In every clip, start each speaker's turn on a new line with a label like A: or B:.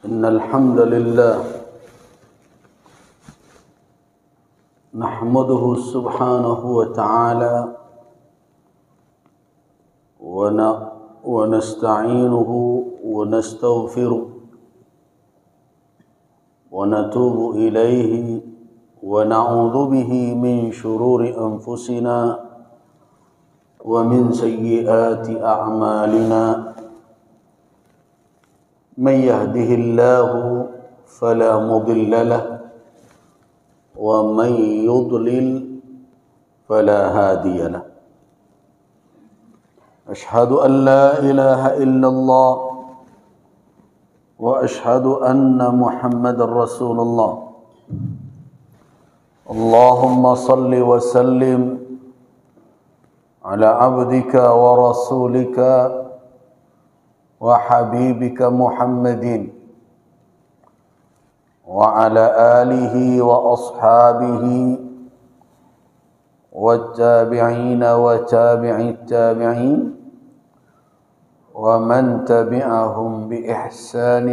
A: إن الحمد لله نحمده سبحانه وتعالى ونستعينه ونستغفره ونتوب إليه ونعوذ به من شرور أنفسنا ومن سيئات أعمالنا من يهده الله فلا مضل له ومن يضلل فلا هادي له أشهد أن لا إله إلا الله وأشهد أن محمد رسول الله اللهم صل وسلم على عبدك ورسولك وحبيبك محمد وعلى آله وأصحابه والتابعين وتابع التابعين ومن تبعهم بإحسان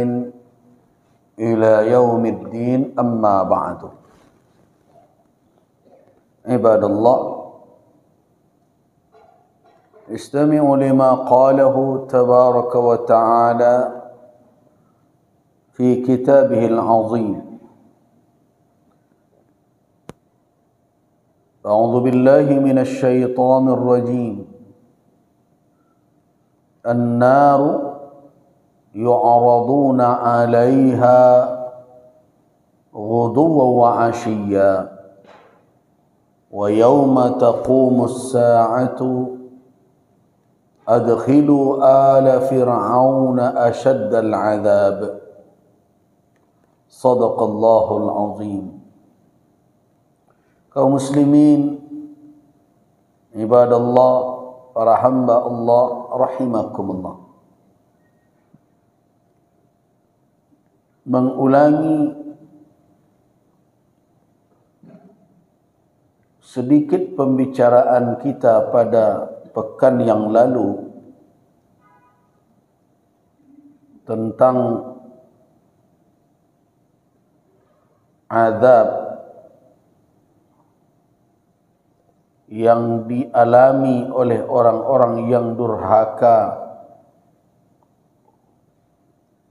A: إلى يوم الدين أما بعد عباد الله استمعوا لما قاله تبارك وتعالى في كتابه العظيم أعوذ بالله من الشيطان الرجيم النار يعرضون عليها غدوا وعشيا ويوم تقوم الساعة أدخلوا آل فرعون أشد العذاب صدق الله العظيم. Kaum muslimin, ibadallah, para hamba Allah rahimakumullah. Mengulangi sedikit pembicaraan kita pada pekan yang lalu tentang azab yang dialami oleh orang-orang yang durhaka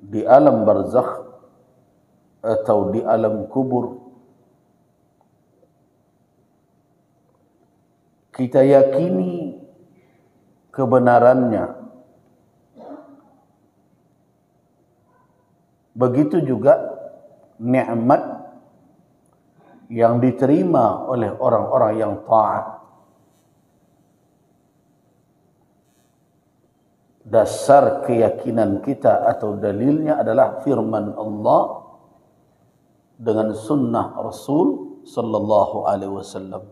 A: di alam barzakh atau di alam kubur. Kita yakini kebenarannya. Begitu juga nikmat yang diterima oleh orang-orang yang taat. Dasar keyakinan kita atau dalilnya adalah firman Allah dengan sunnah Rasul sallallahu alaihi wasallam.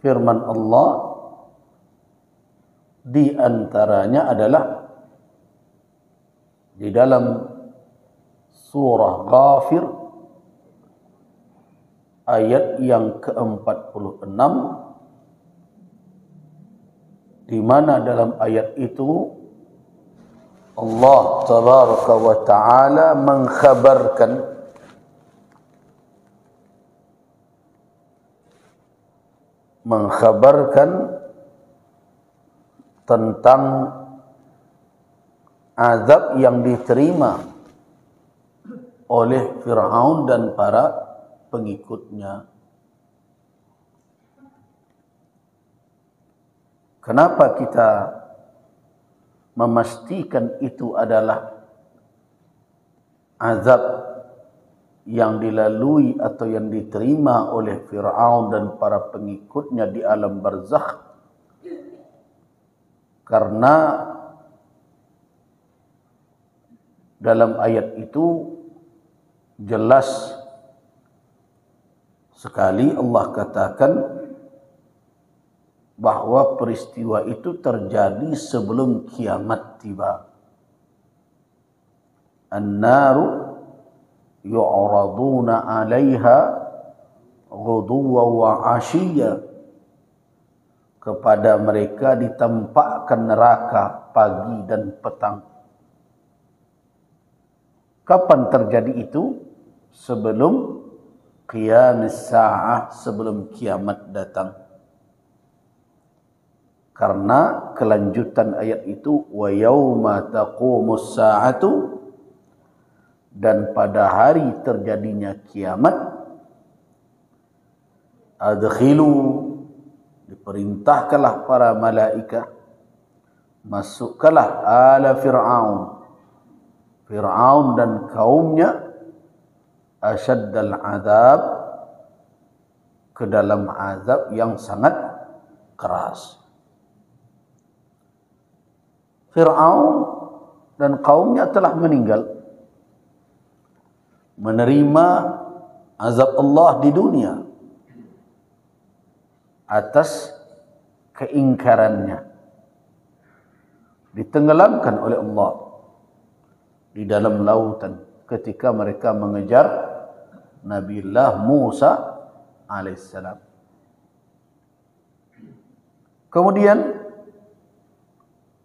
A: Firman Allah di antaranya adalah di dalam surah Ghafir ayat yang ke-46, di mana dalam ayat itu Allah tabaraka wa taala mengkhabarkan tentang azab yang diterima oleh Fir'aun dan para pengikutnya. Kenapa kita memastikan itu adalah azab yang dilalui atau yang diterima oleh Fir'aun dan para pengikutnya di alam barzakh? Karena dalam ayat itu jelas sekali Allah katakan bahwa peristiwa itu terjadi sebelum kiamat tiba. An-naru yu'raduna 'alaiha ghuduwa wa 'ashiyya. Kepada mereka ditampakkan neraka pagi dan petang. Kapan terjadi itu? Sebelum qiyamis sa'ah, sebelum kiamat datang. Karena kelanjutan ayat itu, wa yauma taqumus sa'atu, dan pada hari terjadinya kiamat, adkhilu, diperintahkanlah para malaikat, masukkanlah ala Fir'aun, Fir'aun dan kaumnya, asyaddal azab, ke dalam azab yang sangat keras. Fir'aun dan kaumnya telah meninggal, menerima azab Allah di dunia atas keingkarannya, ditenggelamkan oleh Allah di dalam lautan ketika mereka mengejar Nabiullah Musa alaihissalam. Kemudian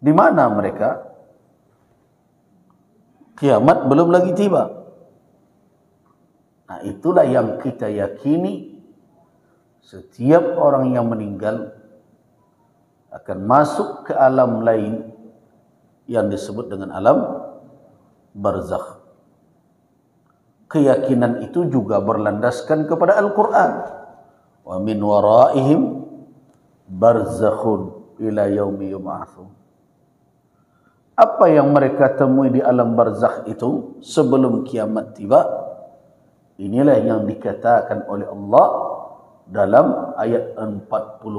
A: di mana mereka? Kiamat belum lagi tiba. Nah, itulah yang kita yakini, setiap orang yang meninggal akan masuk ke alam lain yang disebut dengan alam barzakh. Keyakinan itu juga berlandaskan kepada Al-Quran. Wa min waraihim barzakhun ila yaumi yub'atsun. Apa yang mereka temui di alam barzakh itu sebelum kiamat tiba, inilah yang dikatakan oleh Allah dalam ayat 46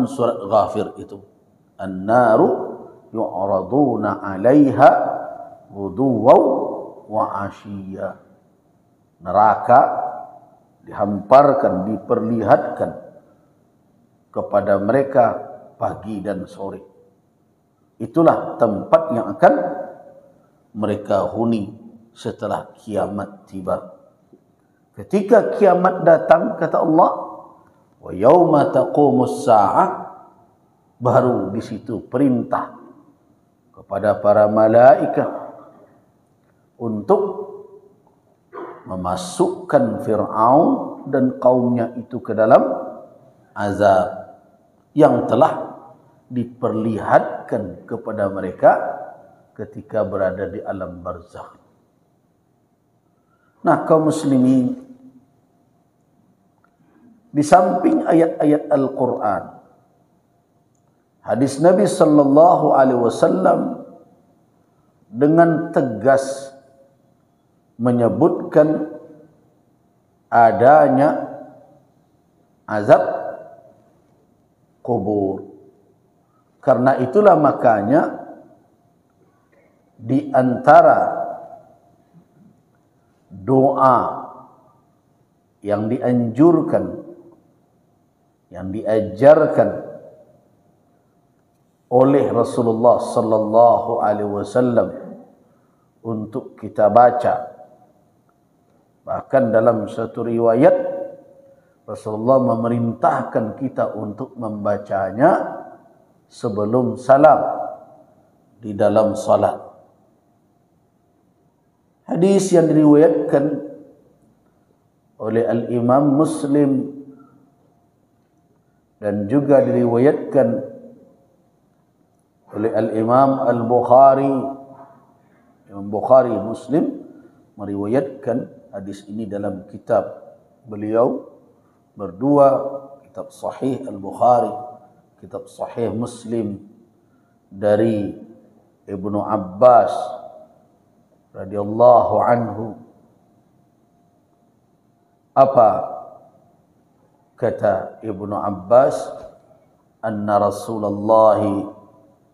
A: surat Ghafir itu. An-naru yu'raduna 'alaiha ghuduwan wa 'ashiyya. Neraka dihamparkan, diperlihatkan kepada mereka pagi dan sore. Itulah tempat yang akan mereka huni setelah kiamat tiba. Ketika kiamat datang, kata Allah, wa yauma taqumus sa'ah, baru di situ perintah kepada para malaikat untuk memasukkan Fir'aun dan kaumnya itu ke dalam azab yang telah diperlihatkan kepada mereka ketika berada di alam barzakh. Nah, kaum muslimin, di samping ayat-ayat Al-Quran, hadis Nabi sallallahu alaihi wasallam dengan tegas menyebutkan adanya azab kubur. Karena itulah makanya di antara doa yang dianjurkan, yang diajarkan oleh Rasulullah sallallahu alaihi wasallam untuk kita baca. Bahkan dalam satu riwayat Rasulullah memerintahkan kita untuk membacanya sebelum salam di dalam salat. Hadis yang diriwayatkan oleh Al-Imam Muslim dan juga diriwayatkan oleh Al-Imam Al-Bukhari. Imam Bukhari Muslim meriwayatkan hadis ini dalam kitab beliau berdua, kitab Sahih Al-Bukhari, kitab Sahih Muslim, dari Ibnu Abbas radhiyallahu anhu. Apa kata Ibnu Abbas? Anna Rasulullah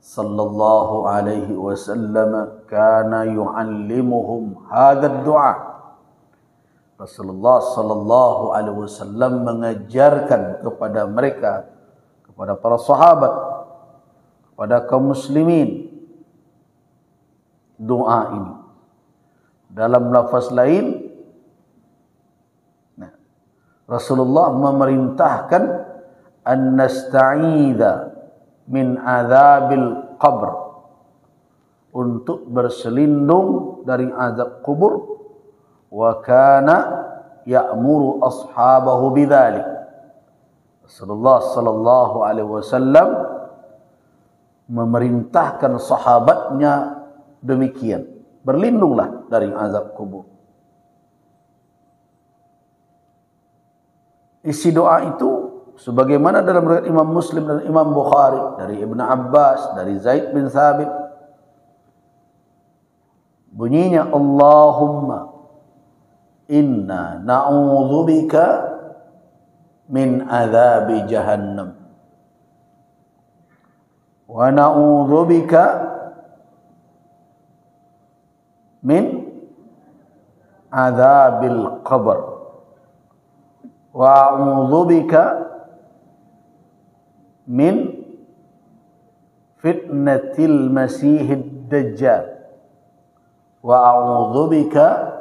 A: sallallahu alaihi wasallam kana yu'allimuhum hadha ad-du'a. Rasulullah sallallahu alaihi wasallam mengajarkan kepada mereka, kepada para sahabat, kepada kaum muslimin, doa ini. Dalam lafaz lain, Rasulullah memerintahkan an nasta'idha min adzabil qabr, untuk berselindung dari azab kubur wa kana ya'muru ashabahu bidzalik. Rasulullah sallallahu alaihi wasallam memerintahkan sahabatnya demikian, berlindunglah dari azab kubur. Isi doa itu sebagaimana dalam riwayat Imam Muslim dan Imam Bukhari dari Ibnu Abbas, dari Zaid bin Thabit, bunyinya Allahumma inna na'udzubika min adzabi jahannam wa na'udzubika min adzabil qabr wa a'udzubika min fitnatil masihid dajjal wa a'udzubika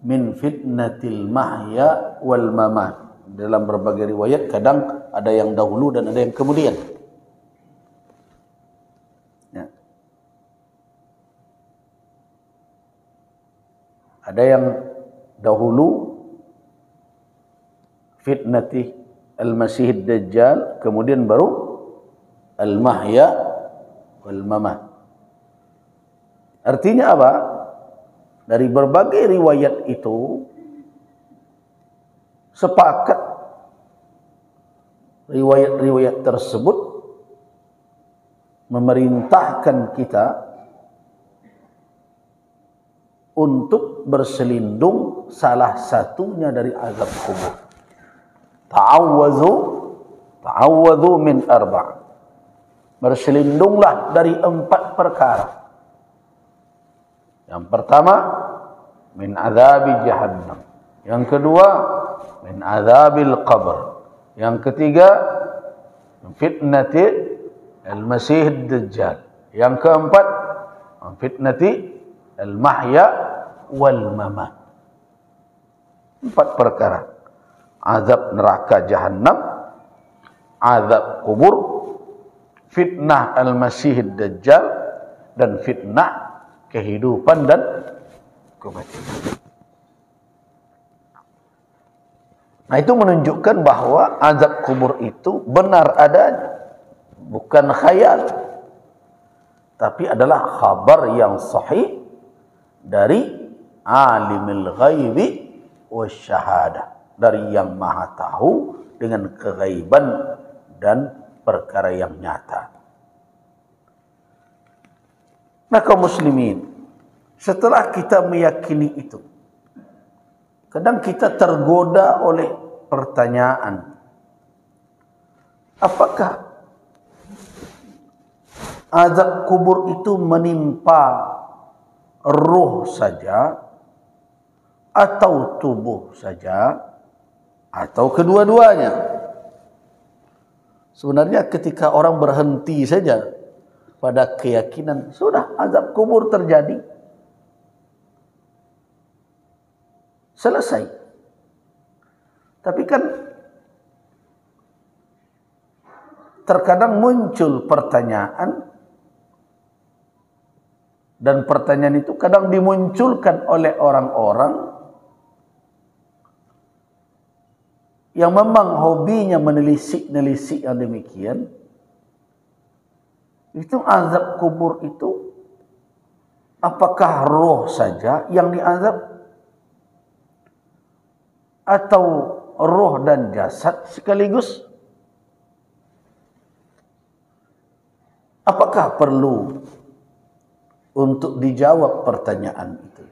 A: min fitnatil mahya wal mamat. Dalam berbagai riwayat kadang ada yang dahulu dan ada yang kemudian. Ya. Ada yang dahulu fitnati al-masih dajjal, kemudian baru al-mahya wal mamat. Artinya apa? Dari berbagai riwayat itu sepakat riwayat-riwayat tersebut memerintahkan kita untuk berselindung salah satunya dari azab kubur. Ta'awwadhu min arba'. Berselindunglah dari 4 perkara. Yang pertama, min azabi jahannam. Yang kedua, min azabil qabr. Yang ketiga, fitnati al-masih dajjal. Yang keempat, fitnati al-mahya wal mamat. 4 perkara. Azab neraka jahannam, azab kubur, fitnah al-masih dajjal, dan fitnah kehidupan dan kematian. Nah, itu menunjukkan bahwa azab kubur itu benar adanya, bukan khayal, tapi adalah khabar yang sahih dari alimul ghaibi wasyahadah, dari yang maha tahu dengan keghaiban dan perkara yang nyata. Nah, kaum muslimin, setelah kita meyakini itu, kadang kita tergoda oleh pertanyaan, apakah azab kubur itu menimpa ruh saja, atau tubuh saja, atau kedua-duanya? Sebenarnya ketika orang berhenti saja pada keyakinan sudah azab kubur terjadi, selesai. Tapi kan terkadang muncul pertanyaan, dan pertanyaan itu kadang dimunculkan oleh orang-orang yang memang hobinya menelisik-nelisik yang demikian. Itu azab kubur itu apakah roh saja yang diazab, atau roh dan jasad sekaligus? Apakah perlu untuk dijawab pertanyaan itu?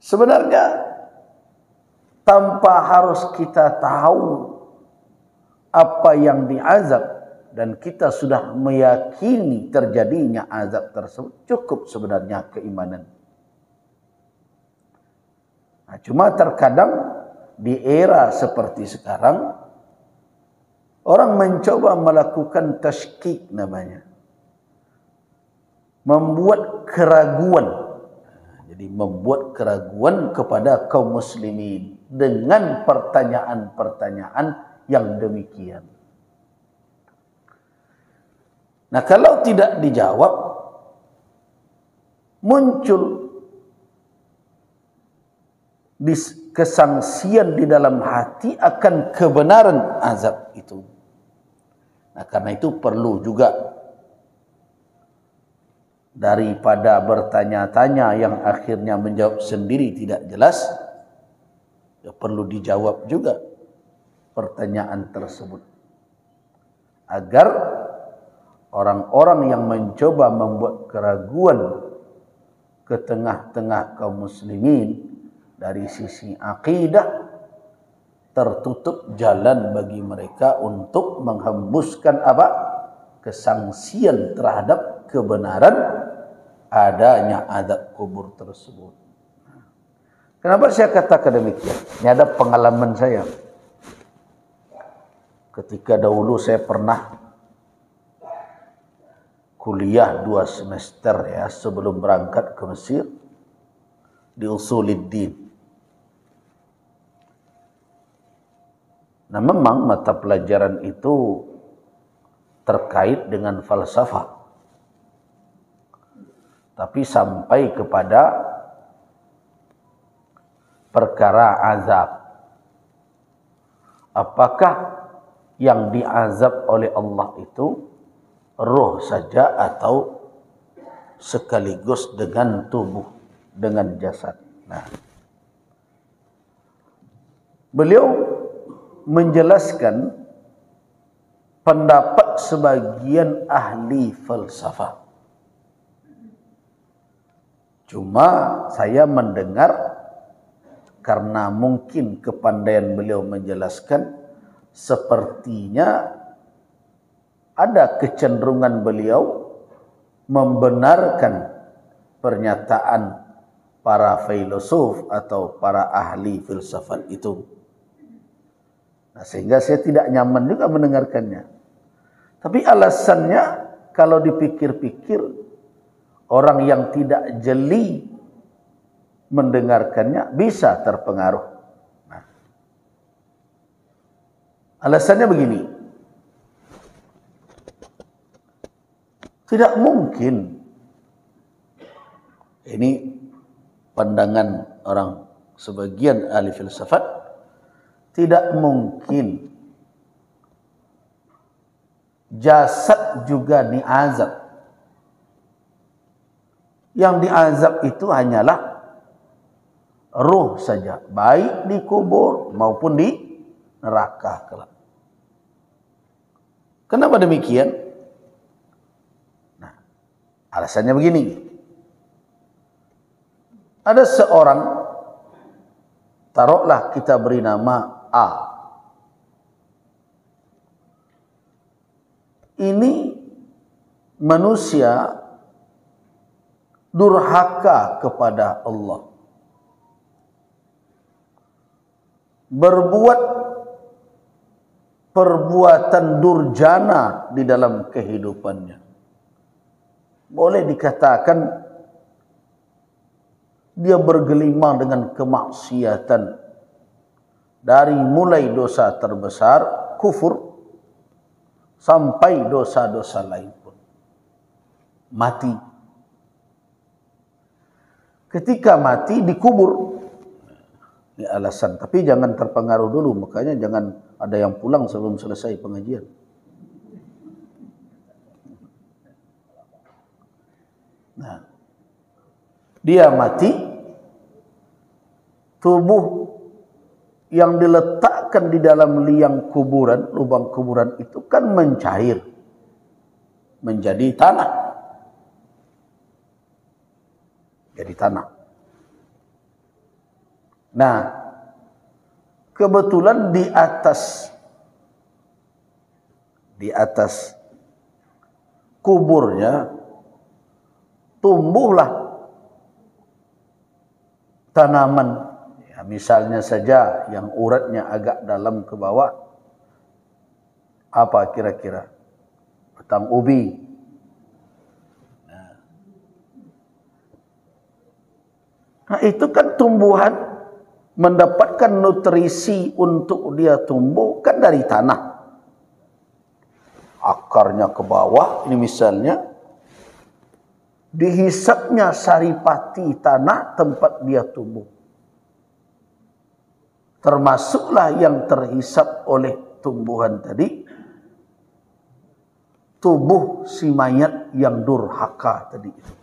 A: Sebenarnya tanpa harus kita tahu apa yang diazab dan kita sudah meyakini terjadinya azab tersebut, cukup sebenarnya keimanan. Nah, cuma terkadang di era seperti sekarang, orang mencoba melakukan tasykik namanya, membuat keraguan. Jadi membuat keraguan kepada kaum muslimin dengan pertanyaan-pertanyaan yang demikian. Nah, kalau tidak dijawab, muncul kesangsian di dalam hati akan kebenaran azab itu. Nah, karena itu perlu juga daripada bertanya-tanya yang akhirnya menjawab sendiri tidak jelas, ya perlu dijawab juga pertanyaan tersebut. Agar orang-orang yang mencoba membuat keraguan ke tengah-tengah kaum muslimin dari sisi akidah, tertutup jalan bagi mereka untuk menghembuskan kesangsian terhadap kebenaran adanya azab kubur tersebut. Kenapa saya katakan demikian? Ini ada pengalaman saya. Ketika dahulu saya pernah kuliah 2 semester ya sebelum berangkat ke Mesir di Usuluddin. Nah, memang mata pelajaran itu terkait dengan falsafah. Tapi sampai kepada perkara azab. Apakah yang diazab oleh Allah itu roh saja atau sekaligus dengan tubuh, dengan jasad? Nah, beliau menjelaskan pendapat sebagian ahli falsafah. Cuma saya mendengar karena mungkin kepandaian beliau menjelaskan, sepertinya ada kecenderungan beliau membenarkan pernyataan para filosof atau para ahli filsafat itu. Nah, sehingga saya tidak nyaman juga mendengarkannya. Tapi alasannya kalau dipikir-pikir, orang yang tidak jeli mendengarkannya bisa terpengaruh. Nah, alasannya begini. Tidak mungkin, ini pandangan orang sebagian ahli filsafat, tidak mungkin jasad juga diazab. Yang diazab itu hanyalah ruh saja, baik di kubur maupun di neraka kelak. Kenapa demikian? Nah, alasannya begini. Ada seorang, taruhlah kita beri nama A. Ini manusia durhaka kepada Allah, berbuat perbuatan durjana di dalam kehidupannya. Boleh dikatakan dia bergelimang dengan kemaksiatan, dari mulai dosa terbesar, kufur, sampai dosa-dosa lain pun. Mati. Ketika mati dikubur. Ini alasan. Tapi jangan terpengaruh dulu. Makanya jangan ada yang pulang sebelum selesai pengajian. Nah, dia mati. Tubuh yang diletakkan di dalam liang kuburan, lubang kuburan itu kan mencair menjadi tanah. Jadi tanah. Nah, kebetulan di atas kuburnya tumbuhlah tanaman. Misalnya saja yang uratnya agak dalam ke bawah, apa kira-kira? Batang ubi. Nah, itu kan tumbuhan mendapatkan nutrisi untuk dia tumbuh kan dari tanah. Akarnya ke bawah, ini misalnya, dihisapnya saripati tanah tempat dia tumbuh. termasuklah yang terhisap oleh tumbuhan tadi, tubuh si mayat yang durhaka tadi itu.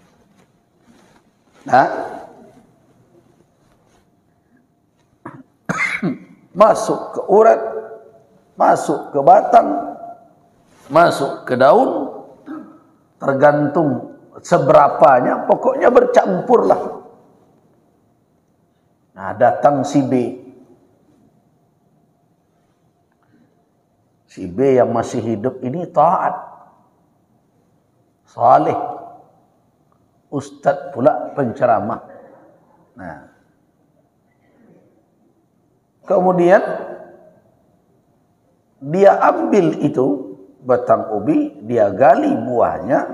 A: Nah, masuk ke urat, masuk ke batang, masuk ke daun, tergantung seberapanya, pokoknya bercampurlah. Nah, datang si B. Si B yang masih hidup ini taat, saleh, ustaz pula penceramah. Nah, kemudian dia ambil itu batang ubi, dia gali buahnya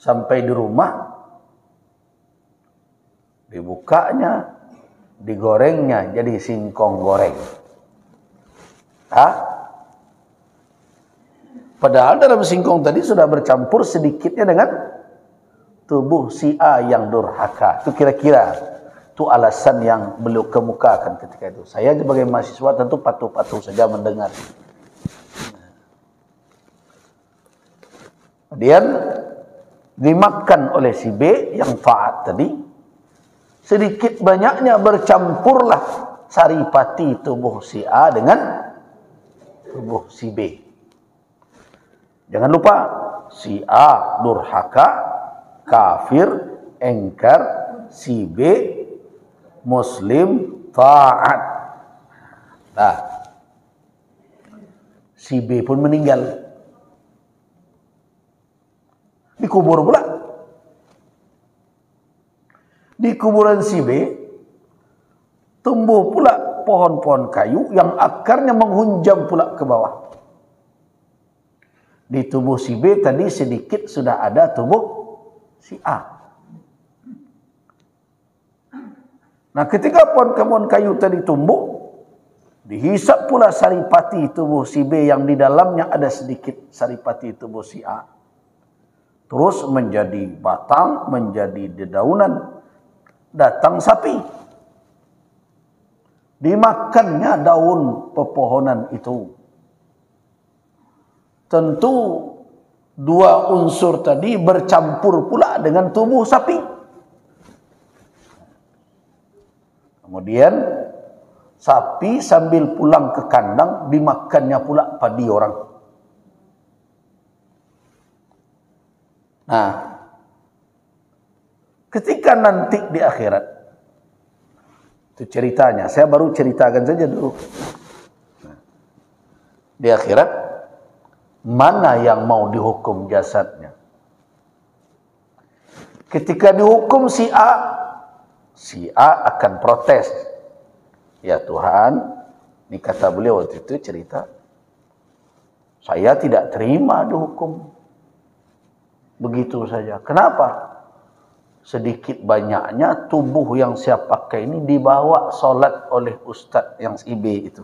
A: sampai di rumah, dibukanya, digorengnya jadi singkong goreng. Padahal dalam singkong tadi sudah bercampur sedikitnya dengan tubuh si A yang durhaka. Itu kira-kira itu alasan yang beliau kemukakan ketika itu. Saya sebagai mahasiswa tentu patuh-patuh saja mendengar. Kemudian dimakan oleh si B yang taat tadi. Sedikit banyaknya bercampurlah saripati tubuh si A dengan tubuh si B. Jangan lupa, si A durhaka, kafir, engkar, si B muslim, taat. Nah, si B pun meninggal. Dikubur pula. Di kuburan si B tumbuh pula pohon-pohon kayu yang akarnya menghunjam pula ke bawah. Di tubuh si B tadi sedikit sudah ada tubuh si A. Nah, ketika pohon-pohon kayu tadi tumbuh, dihisap pula saripati tubuh si B yang di dalamnya ada sedikit saripati tubuh si A. Terus menjadi batang, menjadi dedaunan. Datang sapi. Dimakannya daun pepohonan itu. Tentu dua unsur tadi bercampur pula dengan tubuh sapi. Kemudian sapi sambil pulang ke kandang dimakannya pula padi orang. Nah, ketika nanti di akhirat, itu ceritanya, saya baru ceritakan saja dulu. Nah, di akhirat, mana yang mau dihukum jasadnya? Ketika dihukum si A akan protes. Ya Tuhan, ini kata beliau waktu itu cerita, saya tidak terima dihukum begitu saja. Kenapa? Sedikit banyaknya tubuh yang saya pakai ini dibawa solat oleh ustaz yang si B itu.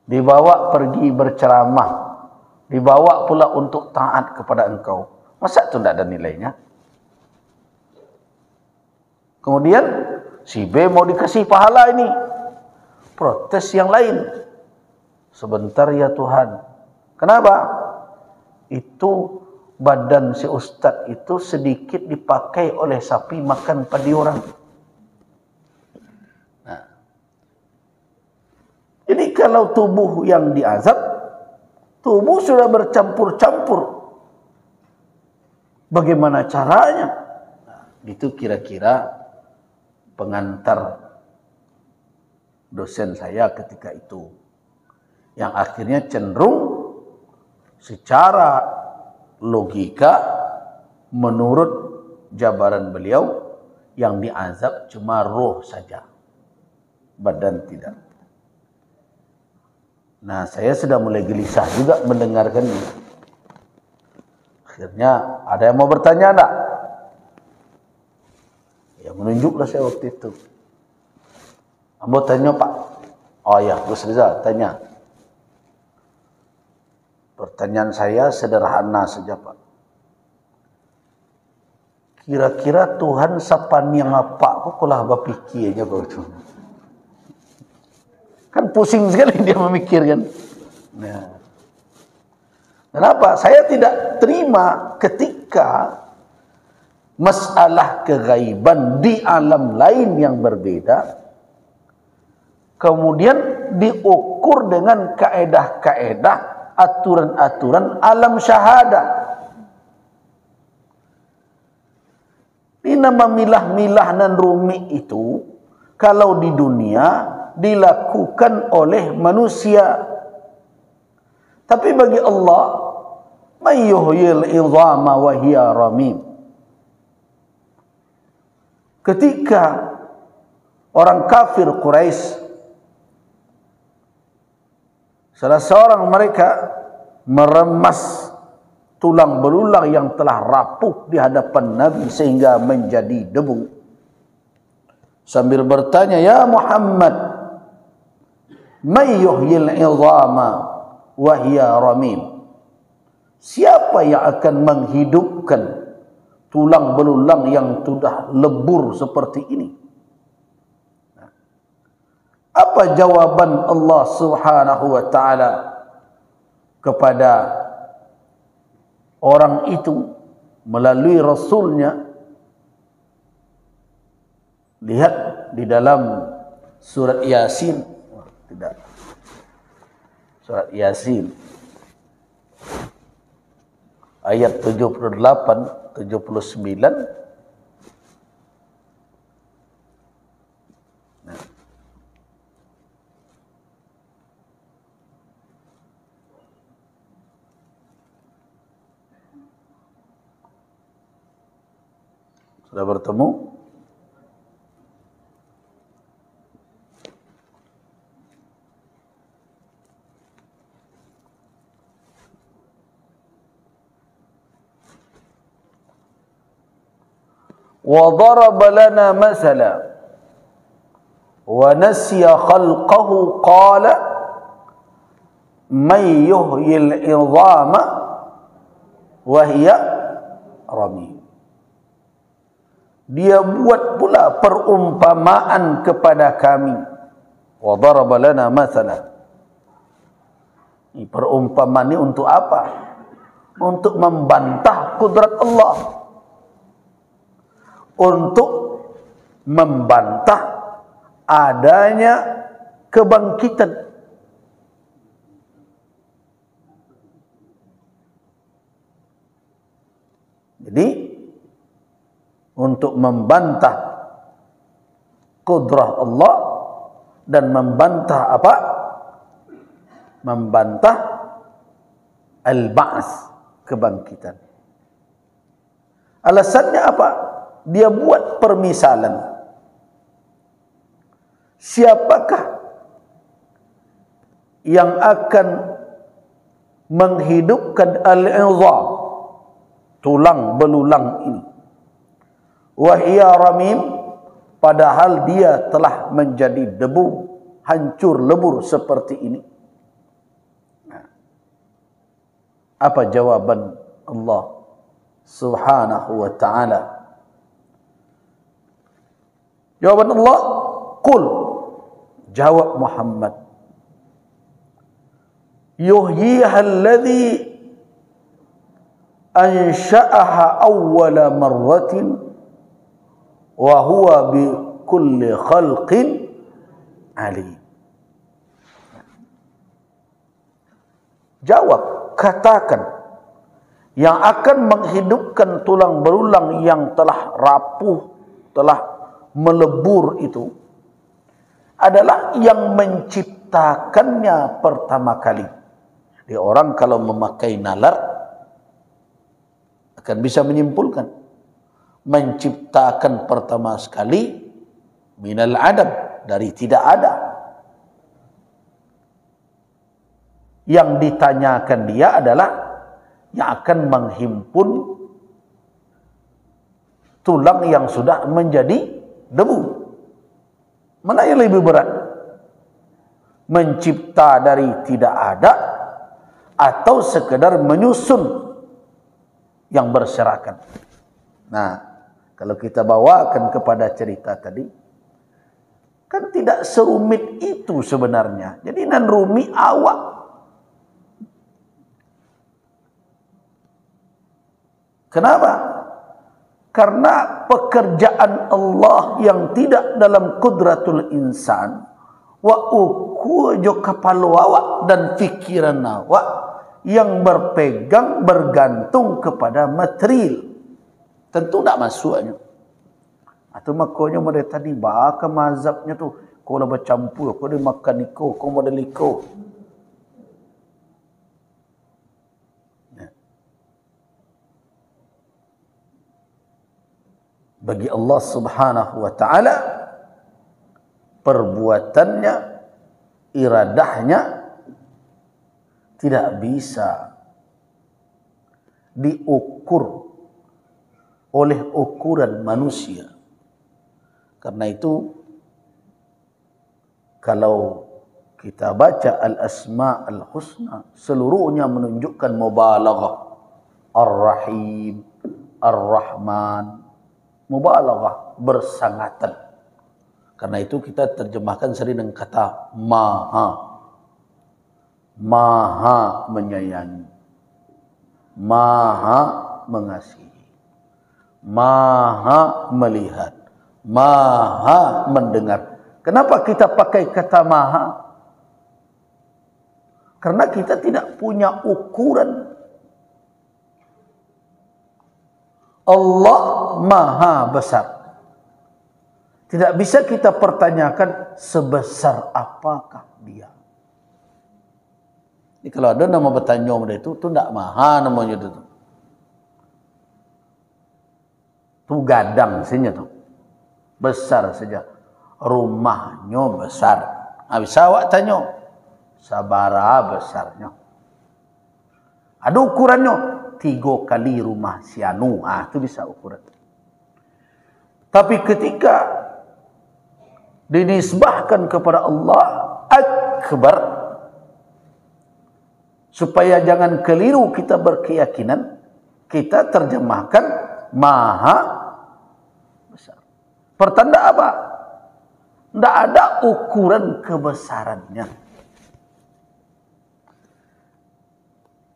A: Dibawa pergi berceramah. Dibawa pula untuk taat kepada engkau. Masa itu tidak ada nilainya? Kemudian si B mau dikasih pahala ini. Protes yang lain. Sebentar ya Tuhan. Kenapa? Itu badan si ustaz itu sedikit dipakai oleh sapi makan padi orang. Nah, jadi kalau tubuh yang diazab, tubuh sudah bercampur-campur. Bagaimana caranya? Nah, itu kira-kira pengantar dosen saya ketika itu. Yang akhirnya cenderung secara logika menurut jabaran beliau yang diazab cuma roh saja, badan tidak. Nah, saya sudah mulai gelisah juga mendengarkan ini. Akhirnya ada yang mau bertanya enggak? Ya menunjuklah saya waktu itu. Ambo tanya Pak. Oh ya, Gus Rizal tanya. Pertanyaan saya sederhana saja Pak. kira-kira Tuhan sapan yang apa kok lah berpikir aja kau tu. Kan pusing sekali dia memikirkan. Nah. Kenapa? Saya tidak terima ketika masalah kegaiban di alam lain yang berbeda kemudian diukur dengan kaedah-kaedah, aturan-aturan alam syahadah. Ini nama milah-milah dan rumit itu kalau di dunia dilakukan oleh manusia. Tapi bagi Allah, may yuhyil idhama wa hiya ramim. Ketika orang kafir Quraisy, salah seorang mereka meremas tulang belulang yang telah rapuh di hadapan Nabi sehingga menjadi debu, sambil bertanya, "Ya Muhammad, may yuhyil idhama wahia ramim." Siapa yang akan menghidupkan tulang belulang yang sudah lebur seperti ini? Apa jawaban Allah Subhanahu wa taala kepada orang itu melalui rasulnya? Lihat di dalam surat Yasin. Tidak. Surat Yasin ayat 78, 79. Nah. Sudah bertemu? وَضَرَبَ لَنَا مَثَلًا وَنَسِيَ خَلْقَهُ قَالَ مَنْ يُحْيِي الْعِظَامَ وَهِيَ رَمِيمٌ. Dia buat pula perumpamaan kepada kami. وَضَرَبَ لَنَا مَثَلًا. Ini perumpamaan ini untuk apa? Untuk membantah kudrat Allah, untuk membantah adanya kebangkitan. Jadi untuk membantah kudrah Allah dan membantah apa? Membantah al-ba'ats, kebangkitan. Alasannya apa? Dia buat permisalan. Siapakah yang akan menghidupkan al-'idham, tulang belulang ini? Wa hiya ramim, padahal dia telah menjadi debu, hancur lebur seperti ini. Apa jawaban Allah Subhanahu wa ta'ala? Jawaban Allah, qul, jawab Muhammad, yuhyiha alladhi ansha'aha awwala marratin wa huwa bi kulli khalqin alim. Jawab, katakan, yang akan menghidupkan tulang belulang yang telah rapuh, telah melebur itu adalah yang menciptakannya pertama kali. Jadi orang kalau memakai nalar akan bisa menyimpulkan menciptakan pertama sekali minal adam, dari tidak ada. Yang ditanyakan dia adalah yang akan menghimpun tulang yang sudah menjadi debu. Mana yang lebih berat? Mencipta dari tidak ada atau sekedar menyusun yang berserakan? Nah, Kalau kita bawakan kepada cerita tadi, kan tidak serumit itu sebenarnya. Jadi nan rumi awak. Kenapa? Karena pekerjaan Allah yang tidak dalam kudratul insan, wa uku jo kapal awak dan fikiran awak yang berpegang bergantung kepada material. Tentu tak masuknya. Atau makanya mereka tadi bahkan mazhabnya tu kau nak bercampur, kau dia makan iko, kau model iko. Bagi Allah Subhanahu wa taala perbuatannya, iradahnya tidak bisa diukur oleh ukuran manusia. Karena itu kalau kita baca al-asma al-husna, seluruhnya menunjukkan mubalaghah. Ar-Rahim, Ar-Rahman, mubalaghah, bersangatan. Karena itu kita terjemahkan sering dengan kata Maha. Maha menyayangi, Maha mengasihi, Maha melihat, Maha mendengar. Kenapa kita pakai kata Maha? Karena kita tidak punya ukuran. Allah Maha besar. Tidak bisa kita pertanyakan sebesar apakah dia. Jadi kalau ada nama bertanya pada itu tidak Maha namanya itu. Itu gadang saja tu. Besar saja. Rumahnya besar. Habis awak tanya, sabara besarnya. Ada ukurannya 3 kali rumah si anu. Itu bisa ukuran. Tapi ketika dinisbahkan kepada Allah Akbar, supaya jangan keliru kita berkeyakinan, kita terjemahkan Maha besar. Pertanda apa? Tidak ada ukuran kebesarannya.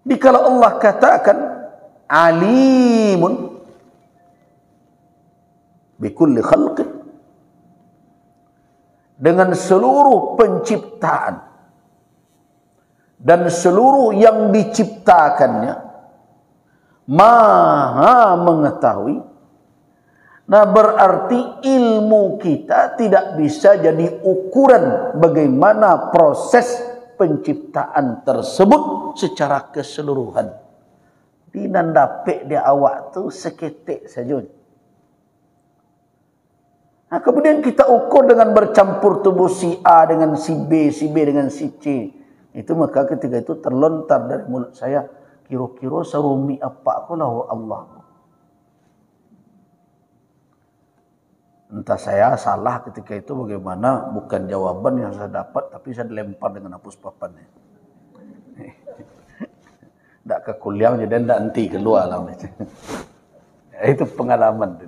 A: Dikala Allah katakan alimun bikulli khalqin, dengan seluruh penciptaan dan seluruh yang diciptakannya, Maha mengetahui. Nah, berarti ilmu kita tidak bisa jadi ukuran bagaimana proses penciptaan tersebut secara keseluruhan. Di nandapek dia awak tu seketik saja. Nah, kemudian kita ukur dengan bercampur tubuh si A dengan si B dengan si C. Itu maka ketika itu terlontar dari mulut saya, kira-kira serumi apa aku lah Allah. Entah saya salah ketika itu bagaimana, bukan jawaban yang saya dapat, tapi saya dilempar dengan hapus papannya. Tak ke kuliah jadi tak nanti keluar lah. Itu pengalaman.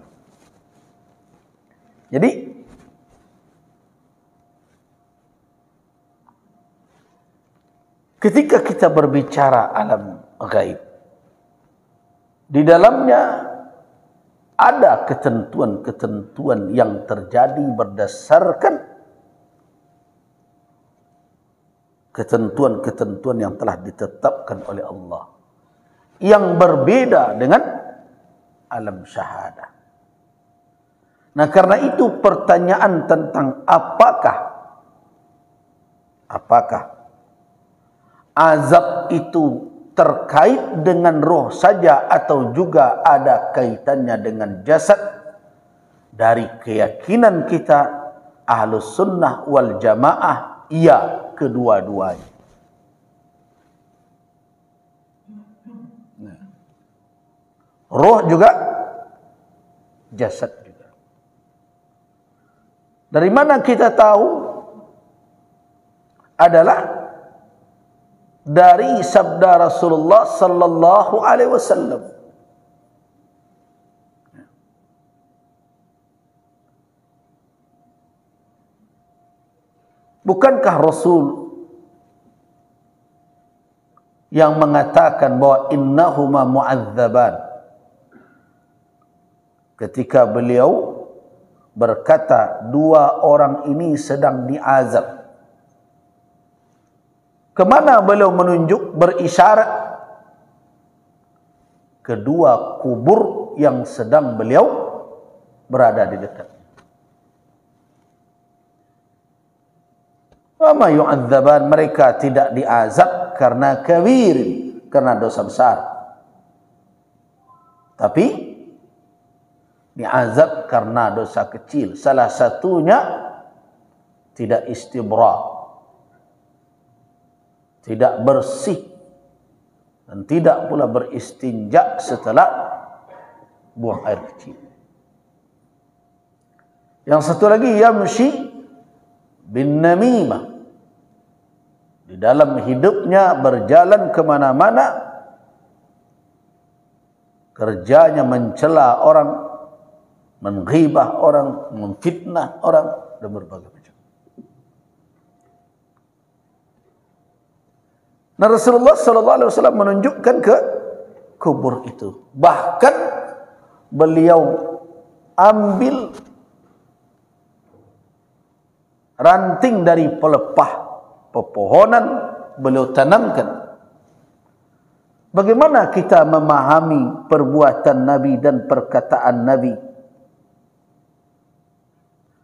A: Jadi ketika kita berbicara alam gaib, di dalamnya ada ketentuan-ketentuan yang terjadi berdasarkan ketentuan-ketentuan yang telah ditetapkan oleh Allah, yang berbeda dengan alam syahadah. Nah, karena itu pertanyaan tentang apakah azab itu terkait dengan roh saja atau juga ada kaitannya dengan jasad, dari keyakinan kita Ahlus Sunnah wal Jamaah, iya, kedua-duanya. Roh juga, jasad juga. Dari mana kita tahu? Adalah dari sabda Rasulullah sallallahu alaihi wasallam. Bukankah Rasul yang mengatakan bahwa innahuma mu'adzaban, ketika beliau berkata dua orang ini sedang diazab? Kemana beliau menunjuk, berisyarat? Kedua kubur yang sedang beliau berada di dekat. Wa ma yu'adzaban, mereka tidak diazab karena kabir, karena dosa besar, tapi diazab karena dosa kecil. Salah satunya tidak istibra, tidak bersih, dan tidak pula beristinja setelah buang air kecil. Yang satu lagi, yamshi bin namimah, di dalam hidupnya berjalan kemana-mana, kerjanya mencela orang, menghibah orang, memfitnah orang, dan berbagai macam. Nah, Rasulullah SAW menunjukkan ke kubur itu. Bahkan beliau ambil ranting dari pelepah pepohonan, beliau tanamkan. Bagaimana kita memahami perbuatan Nabi dan perkataan Nabi?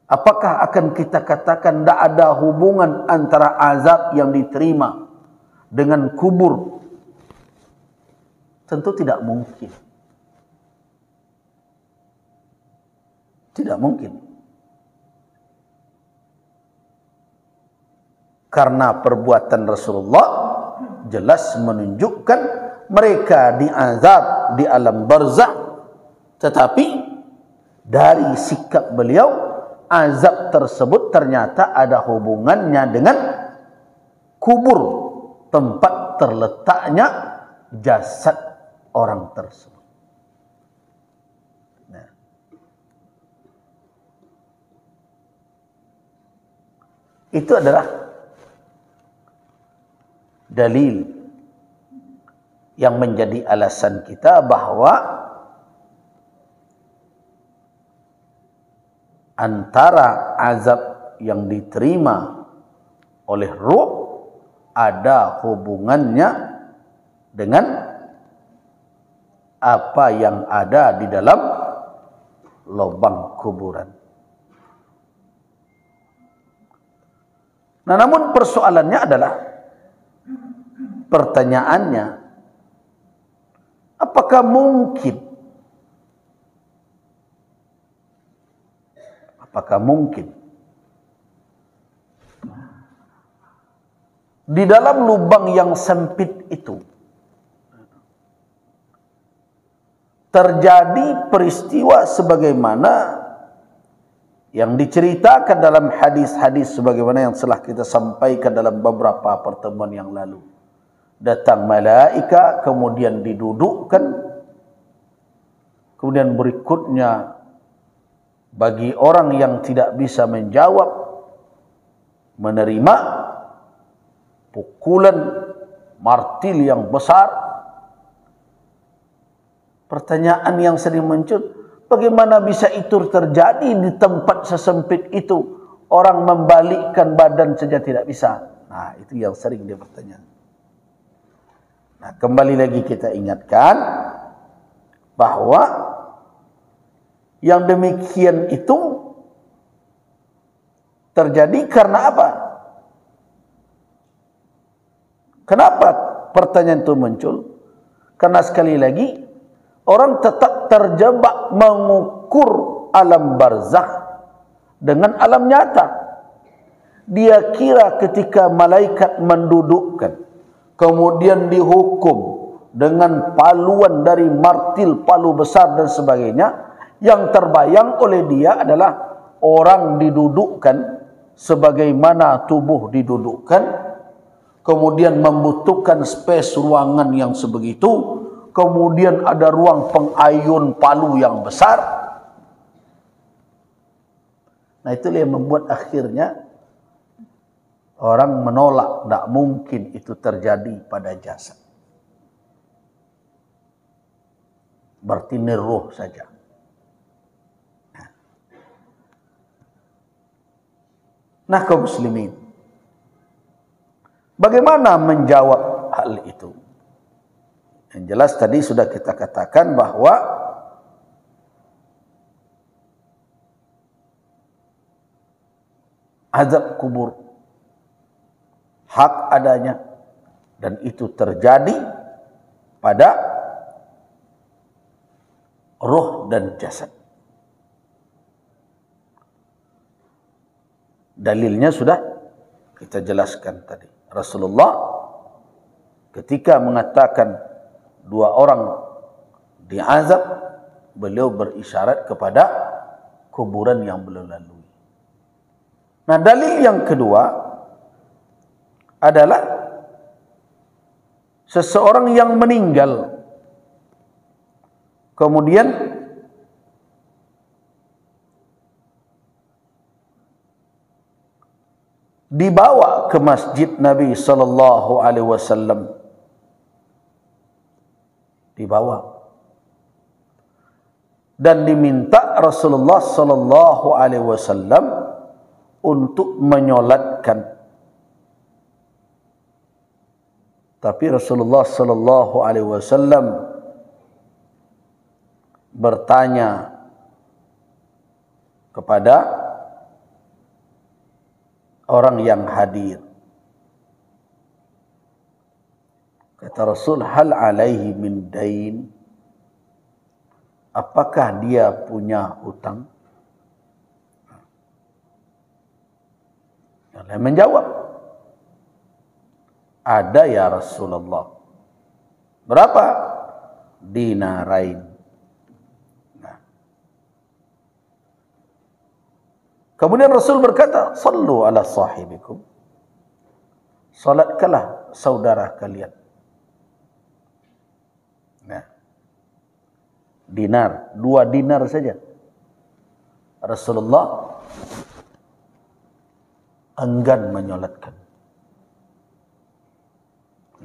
A: Apakah akan kita katakan tidak ada hubungan antara azab yang diterima dengan kubur? Tentu tidak mungkin. Tidak mungkin. Karena perbuatan Rasulullah jelas menunjukkan mereka diazab di alam barzakh, tetapi dari sikap beliau, azab tersebut ternyata ada hubungannya dengan kubur, tempat terletaknya jasad orang tersebut. Nah, itu adalah dalil yang menjadi alasan kita bahwa antara azab yang diterima oleh ruh ada hubungannya dengan apa yang ada di dalam lubang kuburan. Nah, namun persoalannya adalah, pertanyaannya, apakah mungkin di dalam lubang yang sempit itu terjadi peristiwa sebagaimana yang diceritakan dalam hadis-hadis sebagaimana yang telah kita sampaikan dalam beberapa pertemuan yang lalu? Datang malaikat, kemudian didudukkan, kemudian berikutnya bagi orang yang tidak bisa menjawab, menerima pukulan martil yang besar. Pertanyaan yang sering muncul, bagaimana bisa itu terjadi di tempat sesempit itu? Orang membalikkan badan saja tidak bisa. Nah, itu yang sering dia bertanya. Nah, kembali lagi kita ingatkan bahwa yang demikian itu terjadi karena apa? Kenapa pertanyaan itu muncul? Karena sekali lagi orang tetap terjebak mengukur alam barzakh dengan alam nyata. Dia kira ketika malaikat mendudukkan, kemudian dihukum dengan paluan dari martil, palu besar dan sebagainya, yang terbayang oleh dia adalah orang didudukkan sebagaimana tubuh didudukkan, kemudian membutuhkan space ruangan yang sebegitu, kemudian ada ruang pengayun palu yang besar. Nah, itulah yang membuat akhirnya Orang menolak, tidak mungkin itu terjadi pada jasad. Berarti ini ruh saja. Nah, kaum muslimin, bagaimana menjawab hal itu? Yang jelas tadi sudah kita katakan bahwa azab kubur hak adanya, dan itu terjadi pada roh dan jasad. Dalilnya sudah kita jelaskan tadi. Rasulullah ketika mengatakan 2 orang diazab, beliau berisyarat kepada kuburan yang beliau lalui. Nah, dalil yang kedua adalah seseorang yang meninggal kemudian dibawa ke masjid Nabi sallallahu alaihi wasallam, dibawa dan diminta Rasulullah sallallahu alaihi wasallam untuk menyolatkan. Tapi Rasulullah sallallahu alaihi wasallam bertanya kepada orang yang hadir. Kata Rasul, hal alaihi min dain? Apakah dia punya hutang? Yang lain menjawab, ada ya Rasulullah. Berapa? Dinarain. Nah. Kemudian Rasul berkata, sallu ala sahibikum. Salatkanlah saudara kalian. Nah. Dinar, 2 dinar saja. Rasulullah enggan menyolatkan.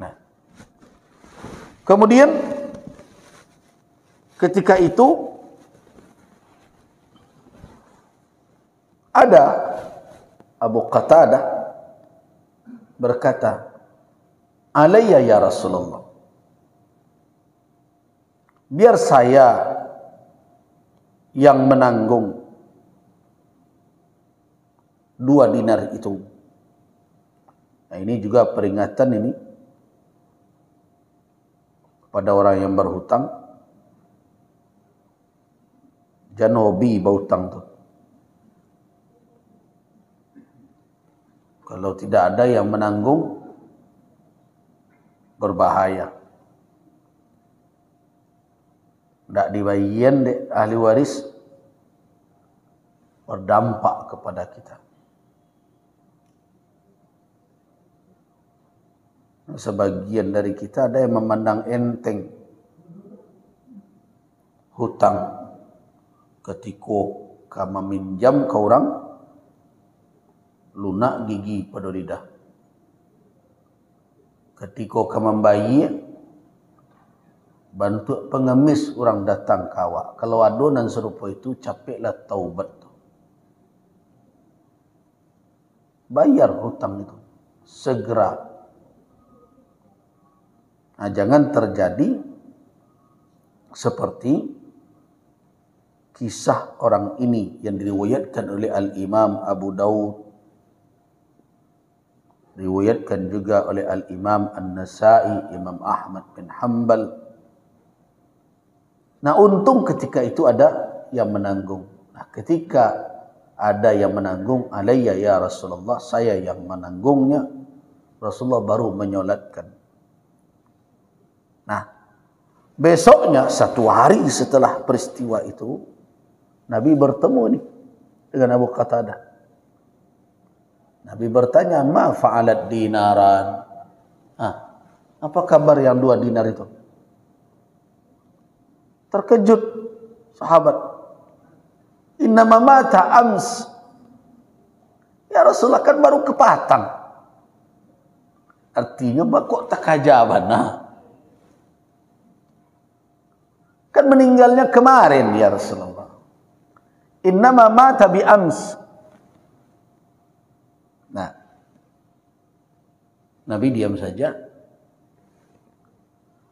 A: Nah. Kemudian ketika itu ada Abu Qatadah berkata, alayya ya Rasulullah, biar saya yang menanggung 2 dinar itu. Nah, ini juga peringatan ini kepada orang yang berhutang. Jangan hobi berhutang tuh. Kalau tidak ada yang menanggung, berbahaya. Tidak dibagian ahli waris, berdampak kepada kita. Sebagian dari kita ada yang memandang enteng hutang. Ketika kamu minjam ke orang, lunak gigi pada lidah. Ketika kamu membayar, bantu pengemis orang datang kawak. Kalau adonan serupa itu, capeklah taubat. Bayar hutang itu segera. Nah, jangan terjadi seperti kisah orang ini yang diriwayatkan oleh Al-Imam Abu Daud, diriwayatkan juga oleh Al-Imam An-Nasai, Imam Ahmad bin Hanbal. Nah, untung ketika itu ada yang menanggung. Nah, ketika ada yang menanggung, alayya ya Rasulullah, saya yang menanggungnya, Rasulullah baru menyolatkan. Nah, besoknya 1 hari setelah peristiwa itu, Nabi bertemu nih dengan Abu Qatadah. Nabi bertanya, ma fa'alat dinaran? Apa kabar yang 2 dinar itu? Terkejut sahabat. Innama mata ams. Ya Rasulullah, kan baru kepatang. Artinya kok tak kajabana? Kan meninggalnya kemarin ya Rasulullah. Innama mata bi ams. Nah, Nabi diam saja.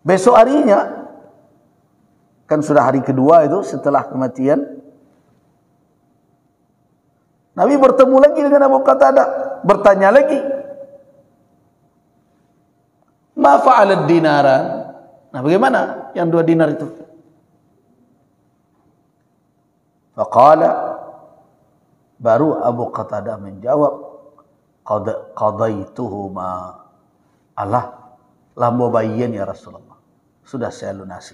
A: Besok harinya, kan sudah hari kedua itu setelah kematian, Nabi bertemu lagi dengan Abu Qatadah, bertanya lagi, ma fa'alad dinaran? Nah, bagaimana yang 2 dinar itu? Faqala, baru Abu Qatadah menjawab, qadaituhuma. Allah, lambo bayin ya Rasulullah, sudah saya lunasi.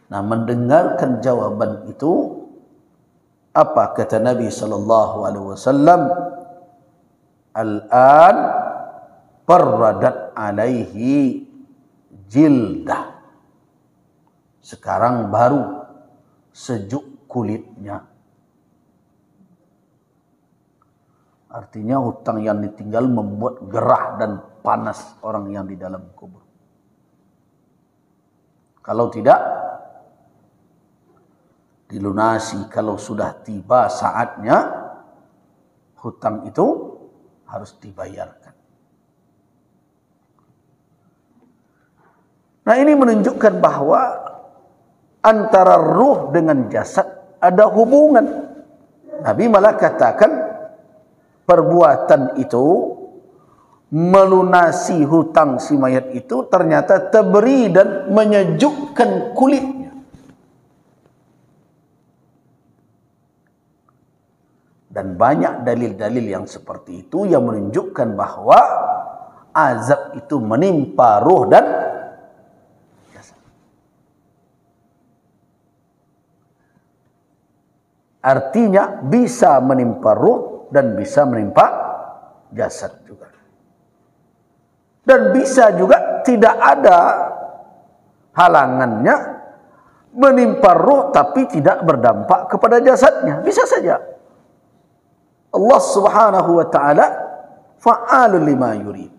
A: Nah, mendengarkan jawaban itu, apa kata Nabi sallallahu alaihi wasallam? Al-an barradat alaihi jildah. Sekarang baru sejuk kulitnya. Artinya hutang yang ditinggal membuat gerah dan panas orang yang di dalam kubur. Kalau tidak dilunasi, kalau sudah tiba saatnya, hutang itu harus dibayarkan. Nah, ini menunjukkan bahwa antara ruh dengan jasad ada hubungan. Nabi malah katakan perbuatan itu, melunasi hutang si mayat itu, ternyata terberi dan menyejukkan kulitnya. Dan banyak dalil-dalil yang seperti itu yang menunjukkan bahwa azab itu menimpa ruh dan jasad. Artinya bisa menimpa ruh dan bisa menimpa jasad juga. Dan bisa juga tidak ada halangannya menimpa ruh tapi tidak berdampak kepada jasadnya. Bisa saja. Allah Subhanahu wa taala fa'alul lima yurid.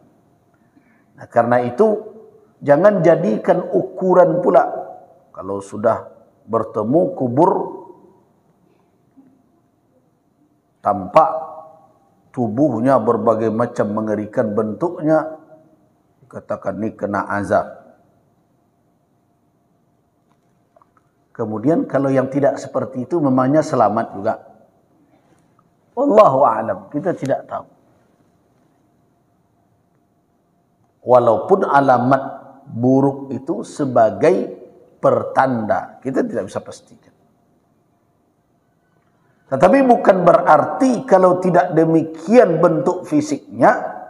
A: Nah, karena itu jangan jadikan ukuran pula kalau sudah bertemu kubur tampak tubuhnya berbagai macam mengerikan bentuknya, katakan ini kena azab. Kemudian kalau yang tidak seperti itu memangnya selamat juga? Wallahu a'lam, kita tidak tahu. Walaupun alamat buruk itu sebagai pertanda, kita tidak bisa pastikan. Tetapi bukan berarti kalau tidak demikian bentuk fisiknya,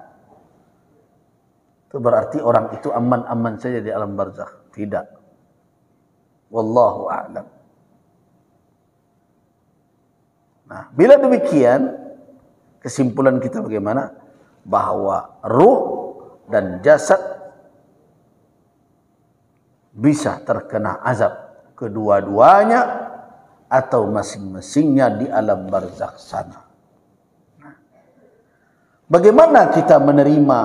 A: itu berarti orang itu aman-aman saja di alam barzakh. Tidak. Wallahu a'lam. Nah, bila demikian, kesimpulan kita bagaimana? Bahwa ruh dan jasad bisa terkena azab kedua-duanya atau masing-masingnya di alam barzakh sana. Nah, bagaimana kita menerima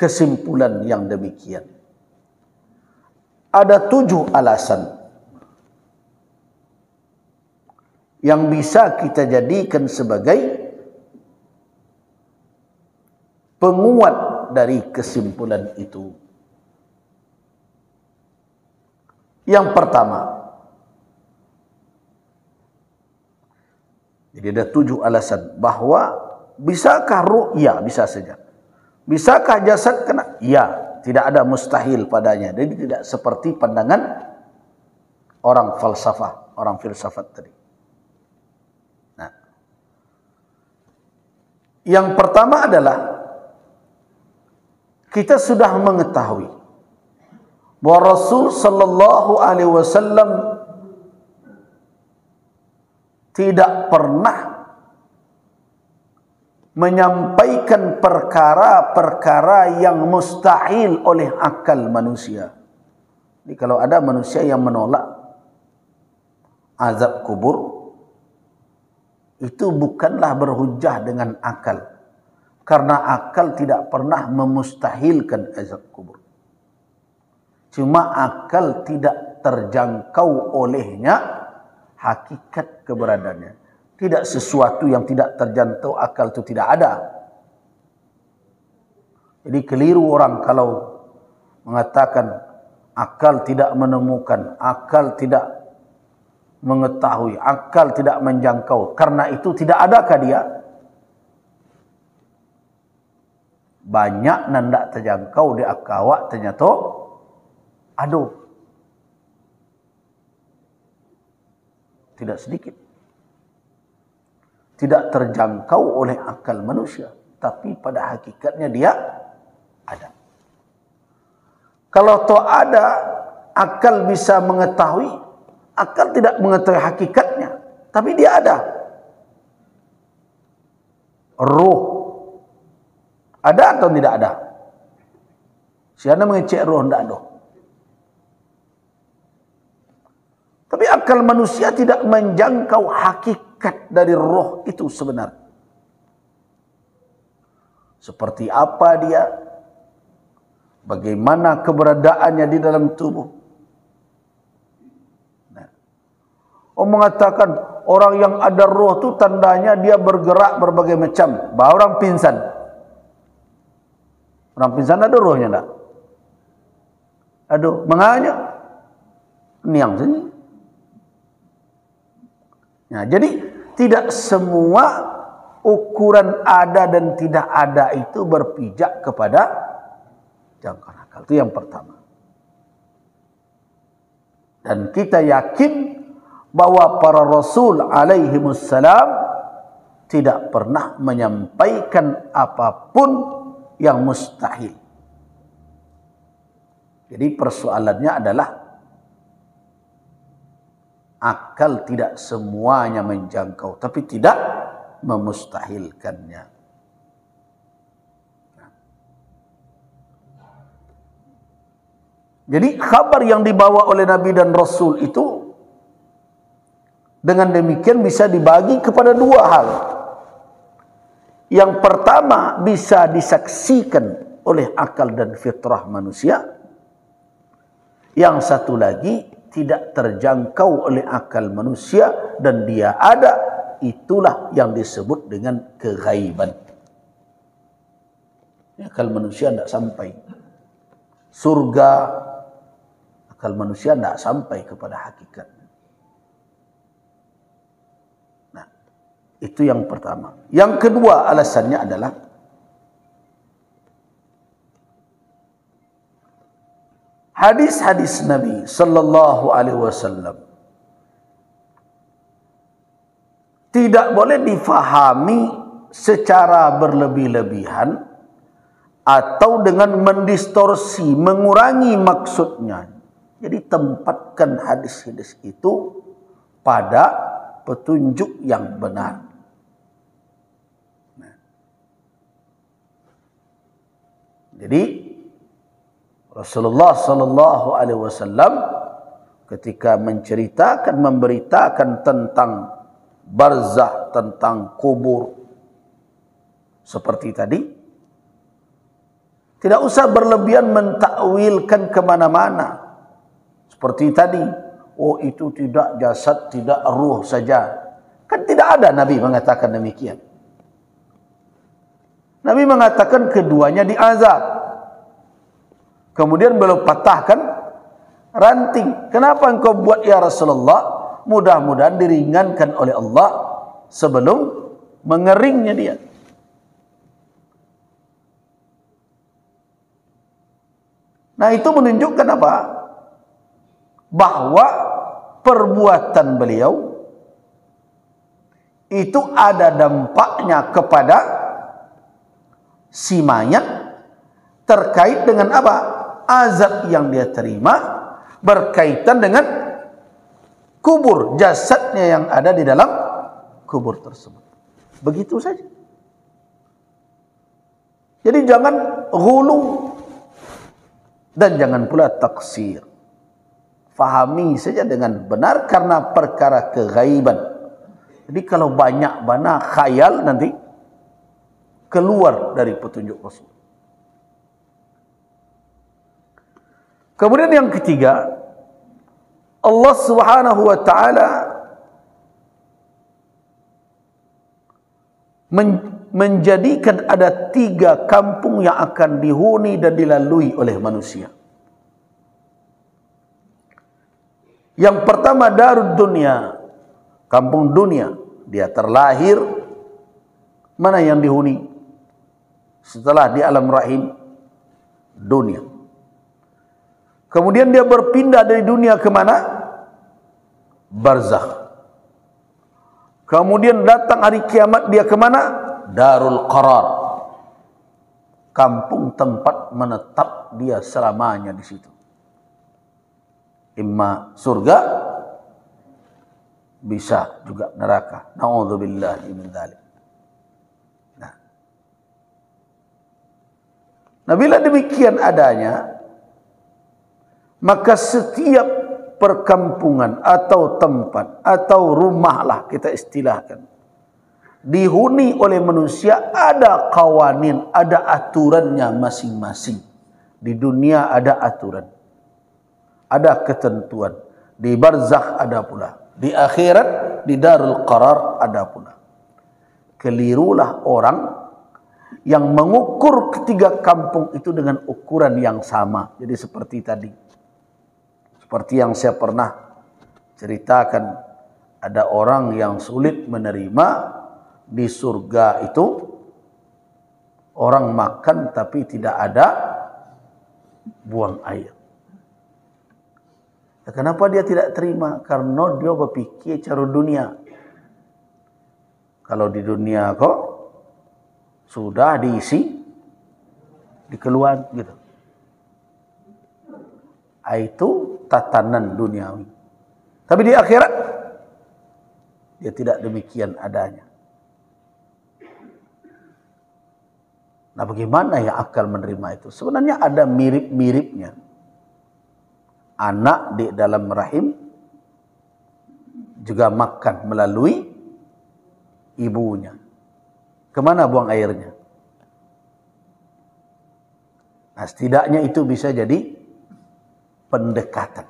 A: kesimpulan yang demikian? Ada 7 alasan yang bisa kita jadikan sebagai penguat dari kesimpulan itu. Yang pertama, jadi ada 7 alasan bahwa bisakah ruh? Ya, bisa saja. Bisakah jasad kena? Ya, tidak ada mustahil padanya. Jadi tidak seperti pandangan orang falsafah, orang filsafat tadi. Nah, yang pertama adalah kita sudah mengetahui bahwa Rasul sallallahu alaihi wasallam tidak pernah menyampaikan perkara-perkara yang mustahil oleh akal manusia. Jadi kalau ada manusia yang menolak azab kubur, itu bukanlah berhujjah dengan akal. Karena akal tidak pernah memustahilkan azab kubur. Cuma akal tidak terjangkau olehnya hakikat keberadaannya. Tidak sesuatu yang tidak terjangkau akal itu tidak ada. Jadi keliru orang kalau mengatakan akal tidak menemukan, akal tidak mengetahui, akal tidak menjangkau. Karena itu tidak adakah dia? Banyak nandak terjangkau di akawak ternyata aduh. Tidak sedikit. Tidak terjangkau oleh akal manusia. Tapi pada hakikatnya dia ada. Kalau toh ada, akal bisa mengetahui. Akal tidak mengetahui hakikatnya. Tapi dia ada. Ruh. Ada atau tidak ada? Siapa mengecek ruh tidak ada. Tapi akal manusia tidak menjangkau hakikat dari roh itu sebenarnya. Seperti apa dia? Bagaimana keberadaannya di dalam tubuh? Nah, mengatakan orang yang ada roh itu tandanya dia bergerak berbagai macam. Bahawa orang pingsan. Orang pingsan ada rohnya tak? Aduh, menganya niang sini. Nah, jadi tidak semua ukuran ada dan tidak ada itu berpijak kepada jangkauan akal. Itu yang pertama. Dan kita yakin bahwa para Rasul alaihimussalam tidak pernah menyampaikan apapun yang mustahil. Jadi persoalannya adalah akal tidak semuanya menjangkau, tapi tidak memustahilkannya. Jadi kabar yang dibawa oleh Nabi dan Rasul itu dengan demikian bisa dibagi kepada dua hal. Yang pertama bisa disaksikan oleh akal dan fitrah manusia. Yang satu lagi tidak terjangkau oleh akal manusia dan dia ada, itulah yang disebut dengan keghaiban. Akal manusia tidak sampai. Surga, akal manusia tidak sampai kepada hakikat. Nah, itu yang pertama. Yang kedua alasannya adalah hadis-hadis Nabi sallallahu alaihi wasallam tidak boleh difahami secara berlebih-lebihan atau dengan mendistorsi, mengurangi maksudnya. Jadi tempatkan hadis-hadis itu pada petunjuk yang benar. Jadi Rasulullah sallallahu alaihi wasallam ketika menceritakan, memberitakan tentang barzah, tentang kubur seperti tadi, tidak usah berlebihan mentakwilkan kemana-mana. Seperti tadi, oh itu tidak jasad, tidak ruh saja. Kan tidak ada Nabi mengatakan demikian. Nabi mengatakan keduanya diazab. Kemudian beliau patahkan ranting. Kenapa engkau buat ya Rasulullah? Mudah-mudahan diringankan oleh Allah sebelum mengeringnya dia. Nah, itu menunjukkan apa? Bahwa perbuatan beliau itu ada dampaknya kepada si mayat terkait dengan apa? Azab yang dia terima berkaitan dengan kubur, jasadnya yang ada di dalam kubur tersebut. Begitu saja. Jadi jangan ghulu dan jangan pula taksir. Fahami saja dengan benar karena perkara keghaiban. Jadi kalau banyak bana khayal nanti keluar dari petunjuk Rasul. Kemudian yang ketiga, Allah Subhanahu wa taala menjadikan ada 3 kampung yang akan dihuni dan dilalui oleh manusia. Yang pertama darud dunia, kampung dunia. Dia terlahir, mana yang dihuni? Setelah di alam rahim, dunia. Kemudian dia berpindah dari dunia ke mana? Barzakh. Kemudian datang hari kiamat, dia ke mana? Darul Qarar. Kampung tempat menetap dia selamanya di situ. Imma surga, bisa juga neraka. Na'udzubillahi min dzalik. Nah, bila demikian adanya, maka setiap perkampungan atau tempat atau rumah lah kita istilahkan, dihuni oleh manusia, ada qawanin, ada aturannya masing-masing. Di dunia ada aturan, ada ketentuan. Di barzakh ada pula. Di akhirat, di darul qarar ada pula. Kelirulah orang yang mengukur ketiga kampung itu dengan ukuran yang sama. Jadi seperti tadi, seperti yang saya pernah ceritakan, ada orang yang sulit menerima di surga itu orang makan tapi tidak ada buang air. Kenapa dia tidak terima? Karena dia berpikir cara dunia. Kalau di dunia kok sudah diisi, dikeluar gitu. Itu tatanan duniawi. Tapi di akhirat dia tidak demikian adanya. Nah, bagaimana yang akal menerima itu? Sebenarnya ada mirip-miripnya. Anak di dalam rahim juga makan melalui ibunya. Kemana buang airnya? Nah, setidaknya itu bisa jadi pendekatan.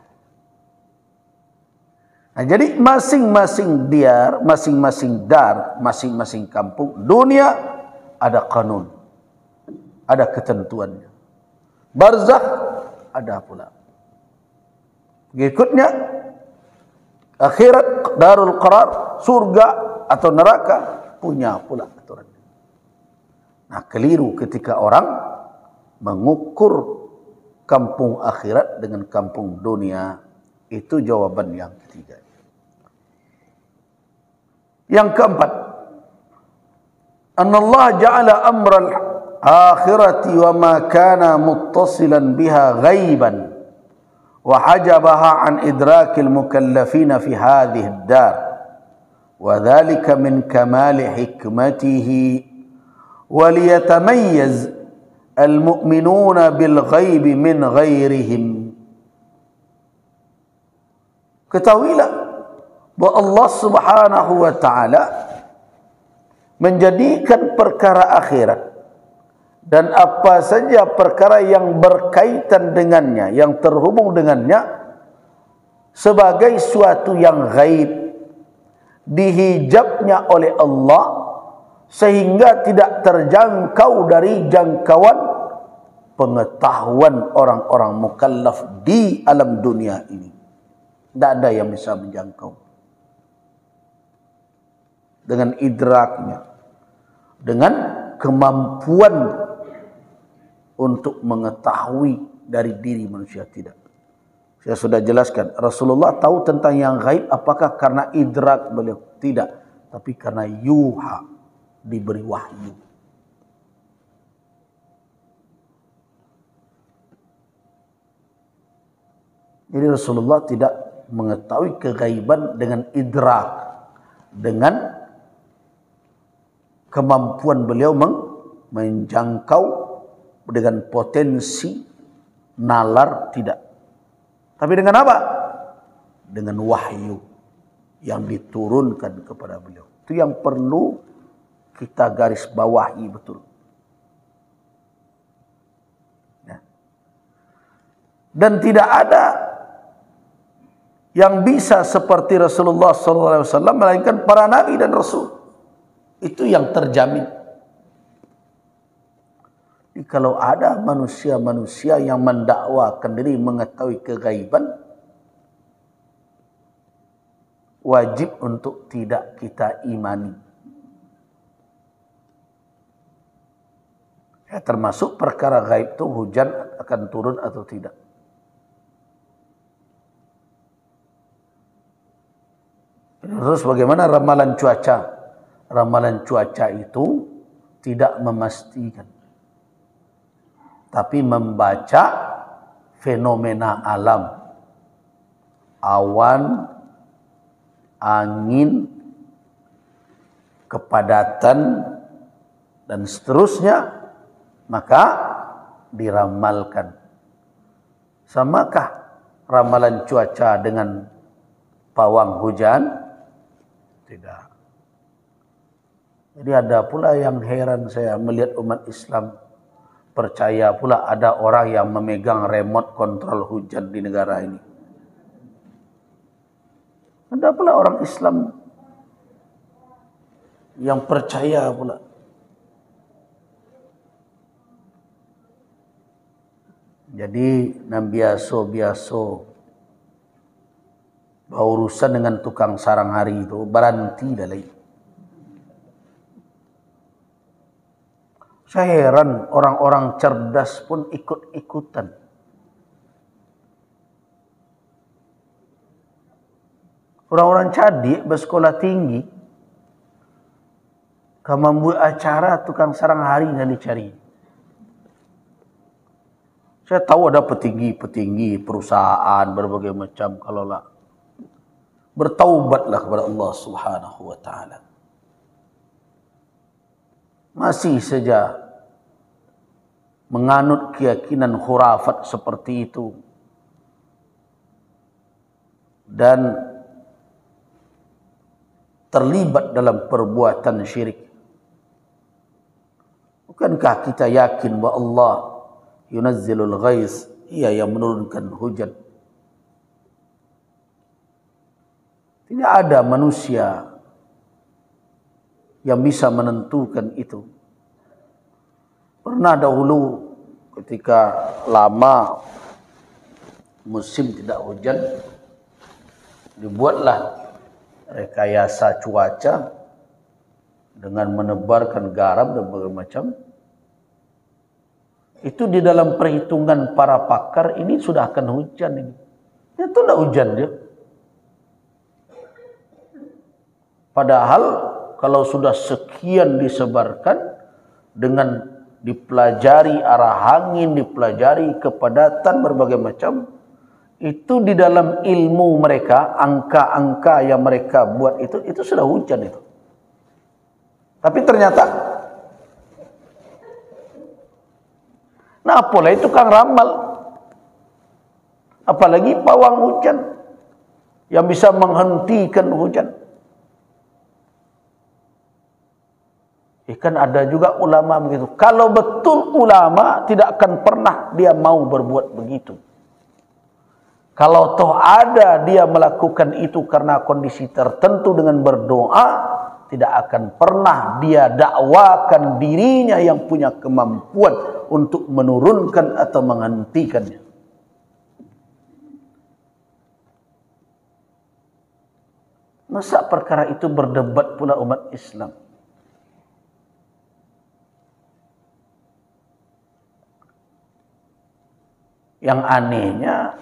A: Nah, jadi masing-masing diar, masing-masing dar, masing-masing kampung dunia ada kanun, ada ketentuannya. Barzakh ada pula. Berikutnya akhirat, darul qarar, surga atau neraka punya pula aturan. Nah, keliru ketika orang mengukur kampung akhirat dengan kampung dunia. Itu jawaban yang ketiga. Yang keempat, Allah ja'ala amral akhirati wa ma kana muttasilan biha ghaiban wa hajabaha an idrakil mukallafina fi hadhihi ad-dar wa dhalika min kamali hikmatihi wa liyatamayyaz al-mu'minuna bil ghaibi min ghairihim. Ketahuilah bahwa Allah Subhanahu wa taala menjadikan perkara akhirat dan apa saja perkara yang berkaitan dengannya, yang terhubung dengannya sebagai suatu yang gaib, dihijabnya oleh Allah sehingga tidak terjangkau dari jangkauan pengetahuan orang-orang mukallaf di alam dunia ini. Tidak ada yang bisa menjangkau dengan idraknya, dengan kemampuan untuk mengetahui dari diri manusia. Tidak. Saya sudah jelaskan, Rasulullah tahu tentang yang gaib apakah karena idrak beliau? Tidak, tapi karena yuha, diberi wahyu. Jadi Rasulullah tidak mengetahui kegaiban dengan idrak, dengan kemampuan beliau menjangkau dengan potensi nalar, tidak. Tapi dengan apa? Dengan wahyu. yang diturunkan kepada beliau. Itu yang perlu kita garis bawahi betul. Ya. Dan tidak ada yang bisa seperti Rasulullah SAW melainkan para nabi dan rasul. Itu yang terjamin. Jadi kalau ada manusia-manusia yang mendakwakan diri mengetahui kegaiban, wajib untuk tidak kita imani. Ya, termasuk perkara gaib itu hujan akan turun atau tidak. Terus bagaimana ramalan cuaca? Ramalan cuaca itu tidak memastikan, tapi membaca fenomena alam, awan, angin, kepadatan, dan seterusnya, maka diramalkan. Samakah ramalan cuaca dengan pawang hujan? Tidak. Jadi ada pula yang heran saya melihat umat Islam percaya pula ada orang yang memegang remote kontrol hujan di negara ini. Ada pula orang Islam yang percaya pula. Jadi biasa berurusan dengan tukang sarang hari itu berhenti dah lagi. Saya heran orang-orang cerdas pun ikut-ikutan. Orang-orang cadik bersekolah tinggi, kalau membuat acara tukang sarang hari yang dicari. Saya tahu ada petinggi-petinggi perusahaan berbagai macam, kalaulah bertaubatlah kepada Allah Subhanahu wa taala. Masih saja menganut keyakinan khurafat seperti itu dan terlibat dalam perbuatan syirik. Bukankah kita yakin bahwa Allah yunazzilul ghais, Ia yang menurunkan hujan? Tidak ada manusia yang bisa menentukan itu. Pernah dahulu ketika lama musim tidak hujan, dibuatlah rekayasa cuaca dengan menebarkan garam dan berbagai macam. Itu di dalam perhitungan para pakar ini sudah akan hujan ini. Itu tidak hujan dia. Padahal kalau sudah sekian disebarkan dengan dipelajari arah angin, dipelajari kepadatan berbagai macam, itu di dalam ilmu mereka, angka-angka yang mereka buat itu sudah hujan itu. Tapi ternyata, nah apalah itu tukang ramal, apalagi pawang hujan yang bisa menghentikan hujan. Kan ada juga ulama begitu. Kalau betul ulama tidak akan pernah dia mau berbuat begitu. Kalau toh ada dia melakukan itu karena kondisi tertentu dengan berdoa, tidak akan pernah dia dakwakan dirinya yang punya kemampuan untuk menurunkan atau menghentikannya. Masa perkara itu berdebat pula umat Islam? Yang anehnya,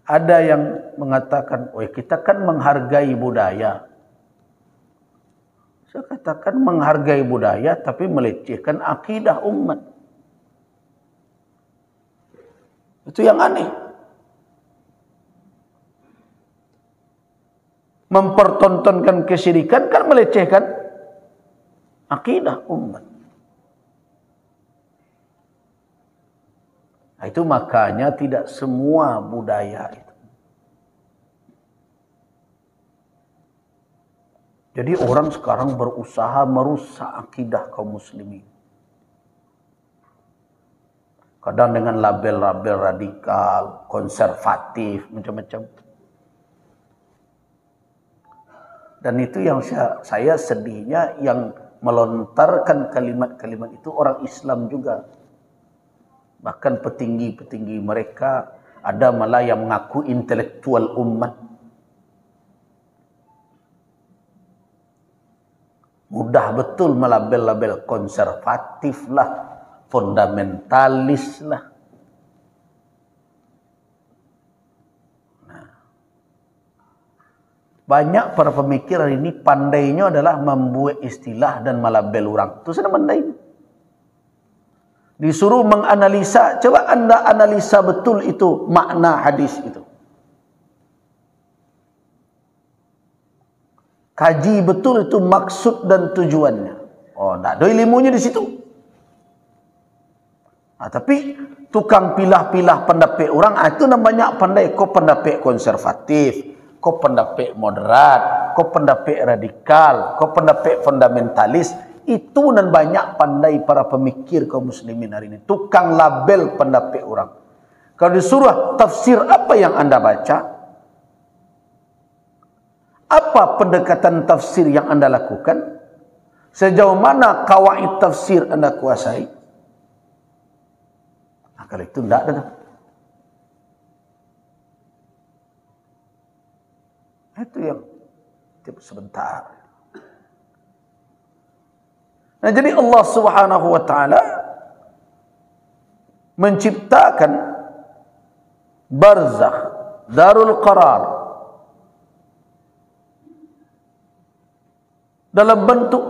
A: ada yang mengatakan, "Oh, kita kan menghargai budaya." Saya katakan menghargai budaya tapi melecehkan akidah umat. Itu yang aneh. Mempertontonkan kesyirikan kan melecehkan akidah umat. Nah, itu makanya tidak semua budaya itu Jadi orang sekarang berusaha merusak akidah kaum muslimin. Kadang dengan label-label radikal, konservatif, macam-macam. Dan itu yang saya sedihnya, yang melontarkan kalimat-kalimat itu orang Islam juga. Bahkan petinggi-petinggi mereka, ada malah yang mengaku intelektual umat. Mudah betul melabel-label konservatif lah, fundamentalis lah. Nah, banyak para pemikir hari ini pandainya adalah membuat istilah dan melabel orang. Itu sudah pandai. Disuruh menganalisa, coba anda analisa betul itu makna hadis itu. Kaji betul itu maksud dan tujuannya. Oh, tak ada ilmunya di situ. Nah, tapi tukang pilah-pilah pendapat orang, itu namanya pandai. Kau pendapat konservatif, kau pendapat moderat, kau pendapat radikal, kau pendapat fundamentalis. Itu dan banyak pandai para pemikir kaum muslimin hari ini. Tukang label pendapat orang. Kalau disuruh tafsir apa yang anda baca, apa pendekatan tafsir yang anda lakukan, sejauh mana kawaid tafsir anda kuasai, kalau itu tidak ada. Itu yang sebentar. Nah, jadi Allah Subhanahu wa taala menciptakan barzakh, darul qarar, dalam bentuk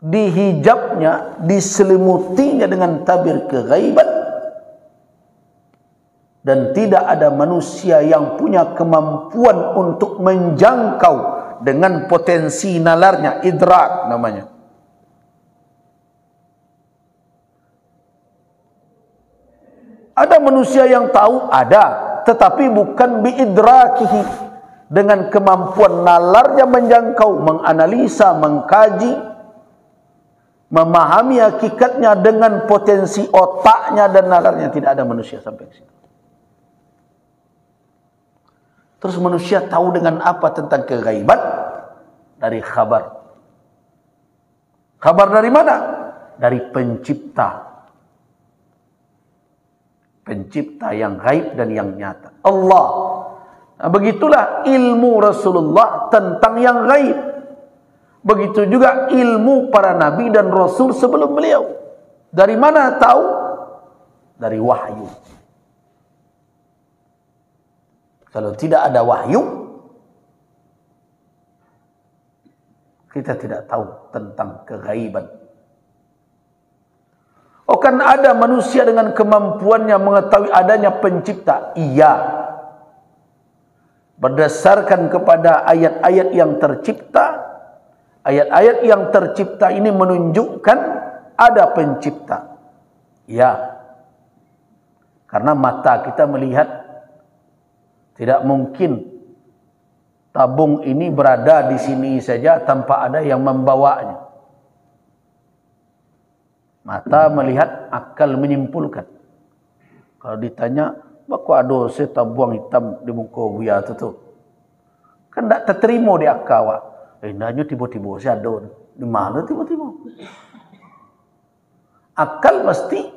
A: dihijabnya, diselimutinya dengan tabir keghaiban, dan tidak ada manusia yang punya kemampuan untuk menjangkau dengan potensi nalarnya, idrak namanya. Ada manusia yang tahu, ada, tetapi bukan biidrakihi, dengan kemampuan nalarnya menjangkau, menganalisa, mengkaji, memahami hakikatnya dengan potensi otaknya dan nalarnya. Tidak ada manusia sampai ke situ. Terus manusia tahu dengan apa tentang keghaiban? Dari khabar. Khabar dari mana? Dari pencipta. Pencipta yang gaib dan yang nyata, Allah. Nah, begitulah ilmu Rasulullah tentang yang gaib. Begitu juga ilmu para nabi dan rasul sebelum beliau. Dari mana tahu? Dari wahyu. Kalau tidak ada wahyu, kita tidak tahu tentang kegaiban. Oh, kan ada manusia dengan kemampuannya mengetahui adanya pencipta? Iya. Berdasarkan kepada ayat-ayat yang tercipta, ayat-ayat yang tercipta ini menunjukkan ada pencipta. Ya, karena mata kita melihat, tidak mungkin tabung ini berada di sini saja tanpa ada yang membawanya. Mata melihat, akal menyimpulkan. Kalau ditanya, "Bako ada tabung hitam di muka buaya tu." Kan tak terterima di akal awak. Nanya tiba-tiba saya ada. Di mana tiba-tiba? Akal mesti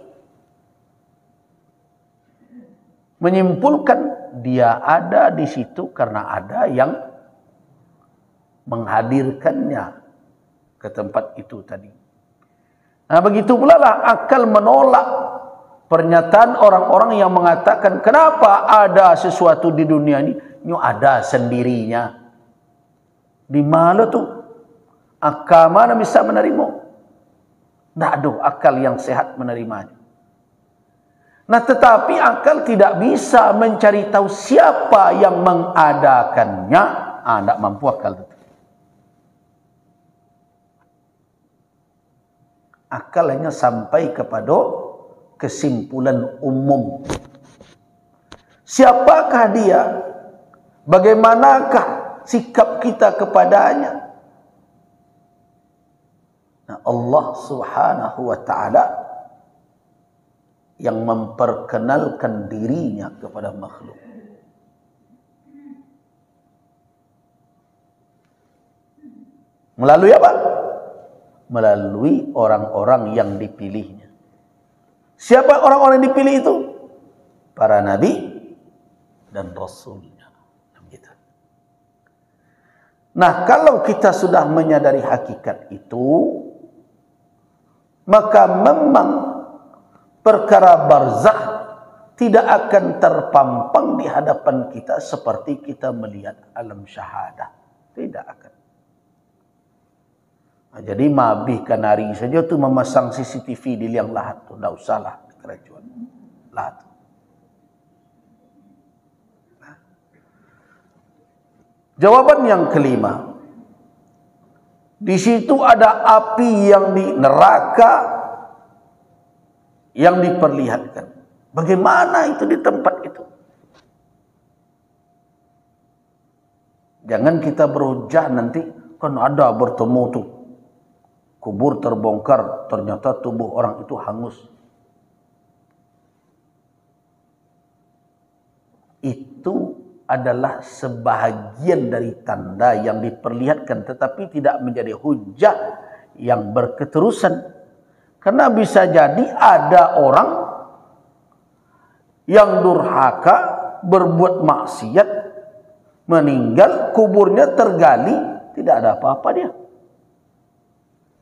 A: menyimpulkan dia ada di situ karena ada yang menghadirkannya ke tempat itu tadi. Nah, begitu pula lah akal menolak pernyataan orang-orang yang mengatakan kenapa ada sesuatu di dunia ini, ada sendirinya. Di mana tuh? Akal mana bisa menerima? Tidak ada akal yang sehat menerimanya. Nah, tetapi akal tidak bisa mencari tahu siapa yang mengadakannya. Tidak mampu akal itu. Akal hanya sampai kepada kesimpulan umum. Siapakah dia? Bagaimanakah sikap kita kepadanya? Nah, Allah Subhanahu wa ta'ala yang memperkenalkan dirinya kepada makhluk. Melalui apa? Melalui orang-orang yang dipilihnya. Siapa orang-orang yang dipilih itu? Para nabi dan rasulnya. Gitu. Nah, kalau kita sudah menyadari hakikat itu, maka memang perkara barzakh tidak akan terpampang di hadapan kita seperti kita melihat alam syahadah. Tidak akan. Nah, jadi mabih kanari saja tu memasang CCTV di liang lahat tu, tidak usahlah di kerajaan lahat. Nah. Jawaban yang kelima, di situ ada api yang di neraka yang diperlihatkan. Bagaimana itu di tempat itu? Jangan kita berhujah nanti kan ada bertemu tuh. Kubur terbongkar, ternyata tubuh orang itu hangus. Itu adalah sebahagian dari tanda yang diperlihatkan, tetapi tidak menjadi hujah yang berketerusan. Karena bisa jadi ada orang yang durhaka, berbuat maksiat, meninggal, kuburnya tergali, tidak ada apa-apa dia.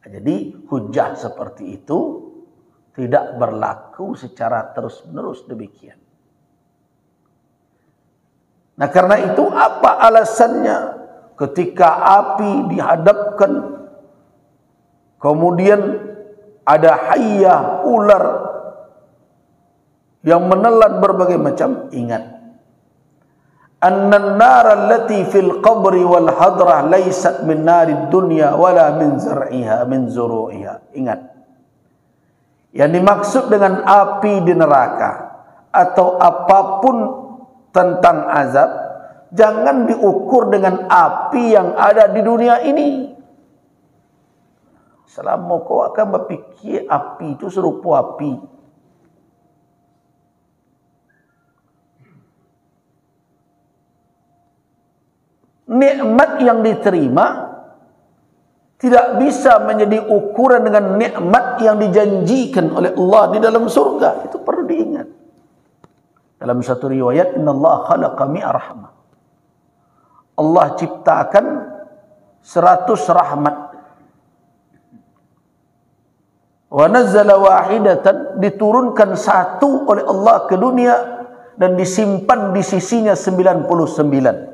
A: Jadi hujah seperti itu tidak berlaku secara terus-menerus demikian. Nah, karena itu apa alasannya ketika api dihadapkan, kemudian ada hayyah, ular yang menelan berbagai macam? Ingat, annan nar allati fil qabri wal hadrah laysat min narid dunya wala min zar'iha min zuru'iha. Ingat, yang dimaksud dengan api di neraka atau apapun tentang azab, jangan diukur dengan api yang ada di dunia ini. Selama kau akan berfikir api itu serupa api, nikmat yang diterima tidak bisa menjadi ukuran dengan nikmat yang dijanjikan oleh Allah di dalam surga. Itu perlu diingat. Dalam satu riwayat, innallaha khalaqa mi'a rahmah. Allah ciptakan 100 rahmat. Wa nazzala wahidatan, diturunkan satu oleh Allah ke dunia dan disimpan di sisinya 99.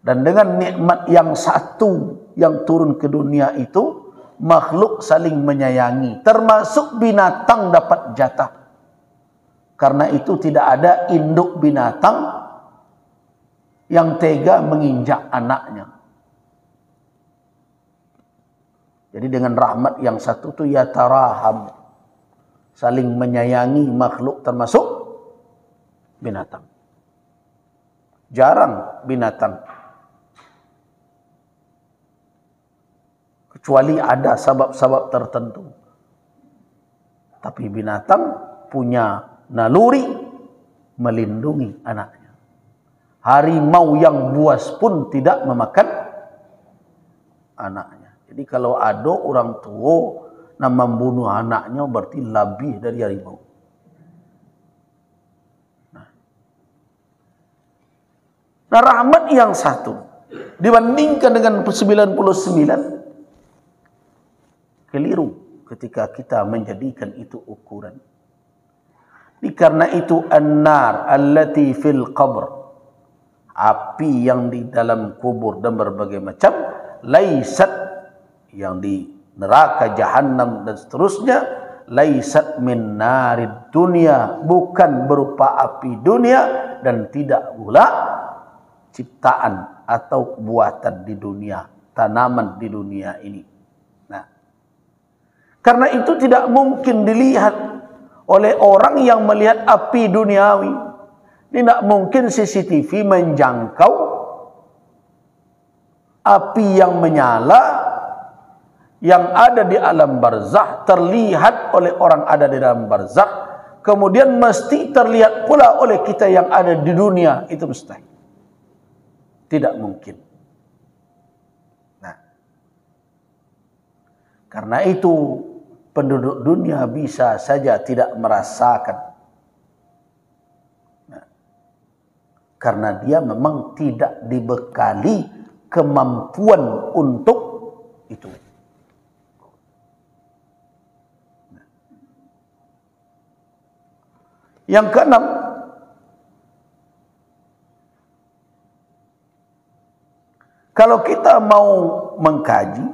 A: Dan dengan nikmat yang satu yang turun ke dunia itu, makhluk saling menyayangi, termasuk binatang dapat jatah. Karena itu tidak ada induk binatang yang tega menginjak anaknya. Jadi dengan rahmat yang satu itu yataraham, saling menyayangi makhluk termasuk binatang. Jarang binatang, kecuali ada sebab-sebab tertentu. Tapi binatang punya naluri melindungi anaknya. Harimau yang buas pun tidak memakan anaknya. Jadi kalau ada orang tua yang membunuh anaknya, berarti lebih dari harimau. Nah, rahmat yang satu dibandingkan dengan 99, keliru ketika kita menjadikan itu ukuran. Karena itu an-nar allati fil qabr, api yang di dalam kubur dan berbagai macam, laisat, yang di neraka jahanam dan seterusnya, laisat min narid dunia, bukan berupa api dunia dan tidak pula ciptaan atau buatan di dunia, tanaman di dunia ini. Nah, karena itu tidak mungkin dilihat oleh orang yang melihat api duniawi. Tidak mungkin CCTV menjangkau api yang menyala yang ada di alam barzakh terlihat oleh orang ada di dalam barzakh, kemudian mesti terlihat pula oleh kita yang ada di dunia. Itu mustahil, tidak mungkin. Nah, karena itu penduduk dunia bisa saja tidak merasakan, nah, karena dia memang tidak dibekali kemampuan untuk itu. Yang keenam, kalau kita mau mengkaji,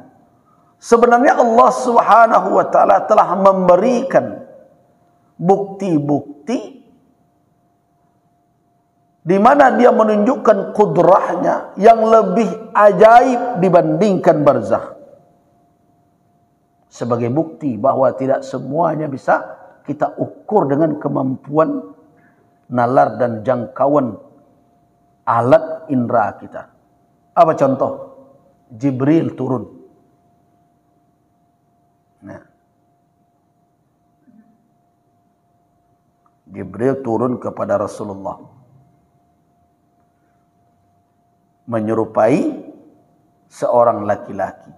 A: sebenarnya Allah Subhanahu wa taala telah memberikan bukti-bukti di mana dia menunjukkan kudrahnya yang lebih ajaib dibandingkan barzakh. Sebagai bukti bahwa tidak semuanya bisa kita ukur dengan kemampuan nalar dan jangkauan alat indera kita. Apa contoh? Jibril turun. Nah, Jibril turun kepada Rasulullah, menyerupai seorang laki-laki.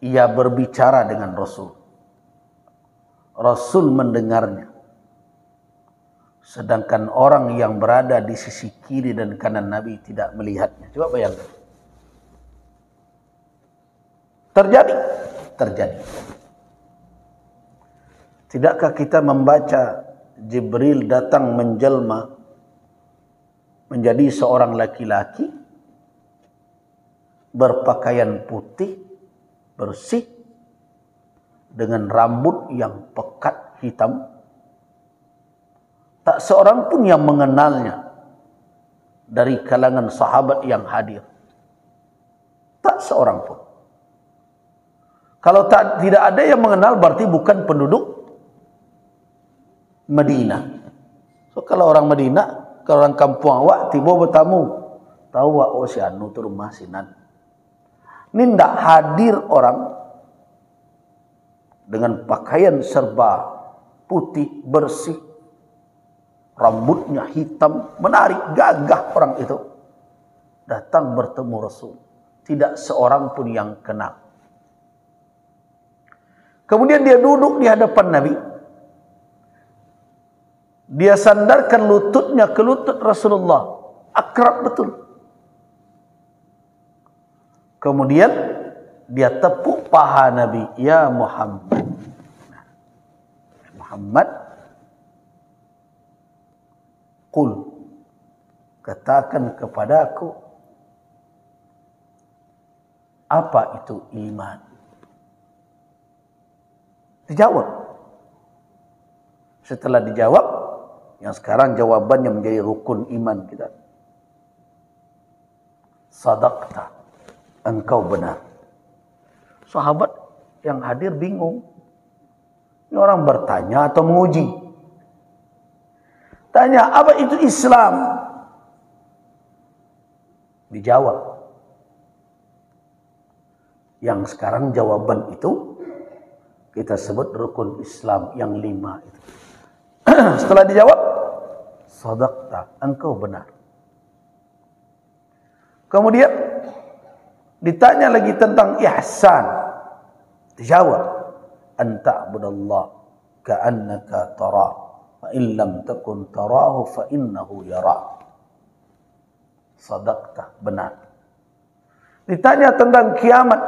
A: Ia berbicara dengan Rasul. Rasul mendengarnya. Sedangkan orang yang berada di sisi kiri dan kanan Nabi tidak melihatnya. Coba bayangkan. Terjadi? Terjadi. Tidakkah kita membaca Jibril datang menjelma menjadi seorang laki-laki berpakaian putih, bersih, dengan rambut yang pekat hitam. Tak seorang pun yang mengenalnya dari kalangan sahabat yang hadir. Tak seorang pun. Kalau tidak ada yang mengenal, berarti bukan penduduk Madinah. So kalau orang Madinah, kalau orang kampung awak tiba bertamu, tahu wak, oh si anu tu rumah sinan. Ini tidak hadir orang dengan pakaian serba putih, bersih, rambutnya hitam, menarik, gagah orang itu. Datang bertemu Rasul. Tidak seorang pun yang kenal. Kemudian dia duduk di hadapan Nabi. Dia sandarkan lututnya ke lutut Rasulullah. Akrab betul. Kemudian dia tepuk paha Nabi. Ya Muhammad. Muhammad. Qul. Katakan kepadaku. Apa itu iman? Dijawab. Setelah dijawab, yang sekarang jawabannya menjadi rukun iman kita. Sadaqta. Engkau benar. Sahabat yang hadir bingung. Ini orang bertanya atau menguji. Tanya, apa itu Islam? Dijawab. Yang sekarang jawaban itu kita sebut rukun Islam yang 5 itu. Setelah dijawab, sadaqta, engkau benar. Kemudian ditanya lagi tentang ihsan. Dijawab, anta'budallah ka'annaka tara, fa in lam takun tarahu fa innahu yara. Sadaqta, benar. Ditanya tentang kiamat.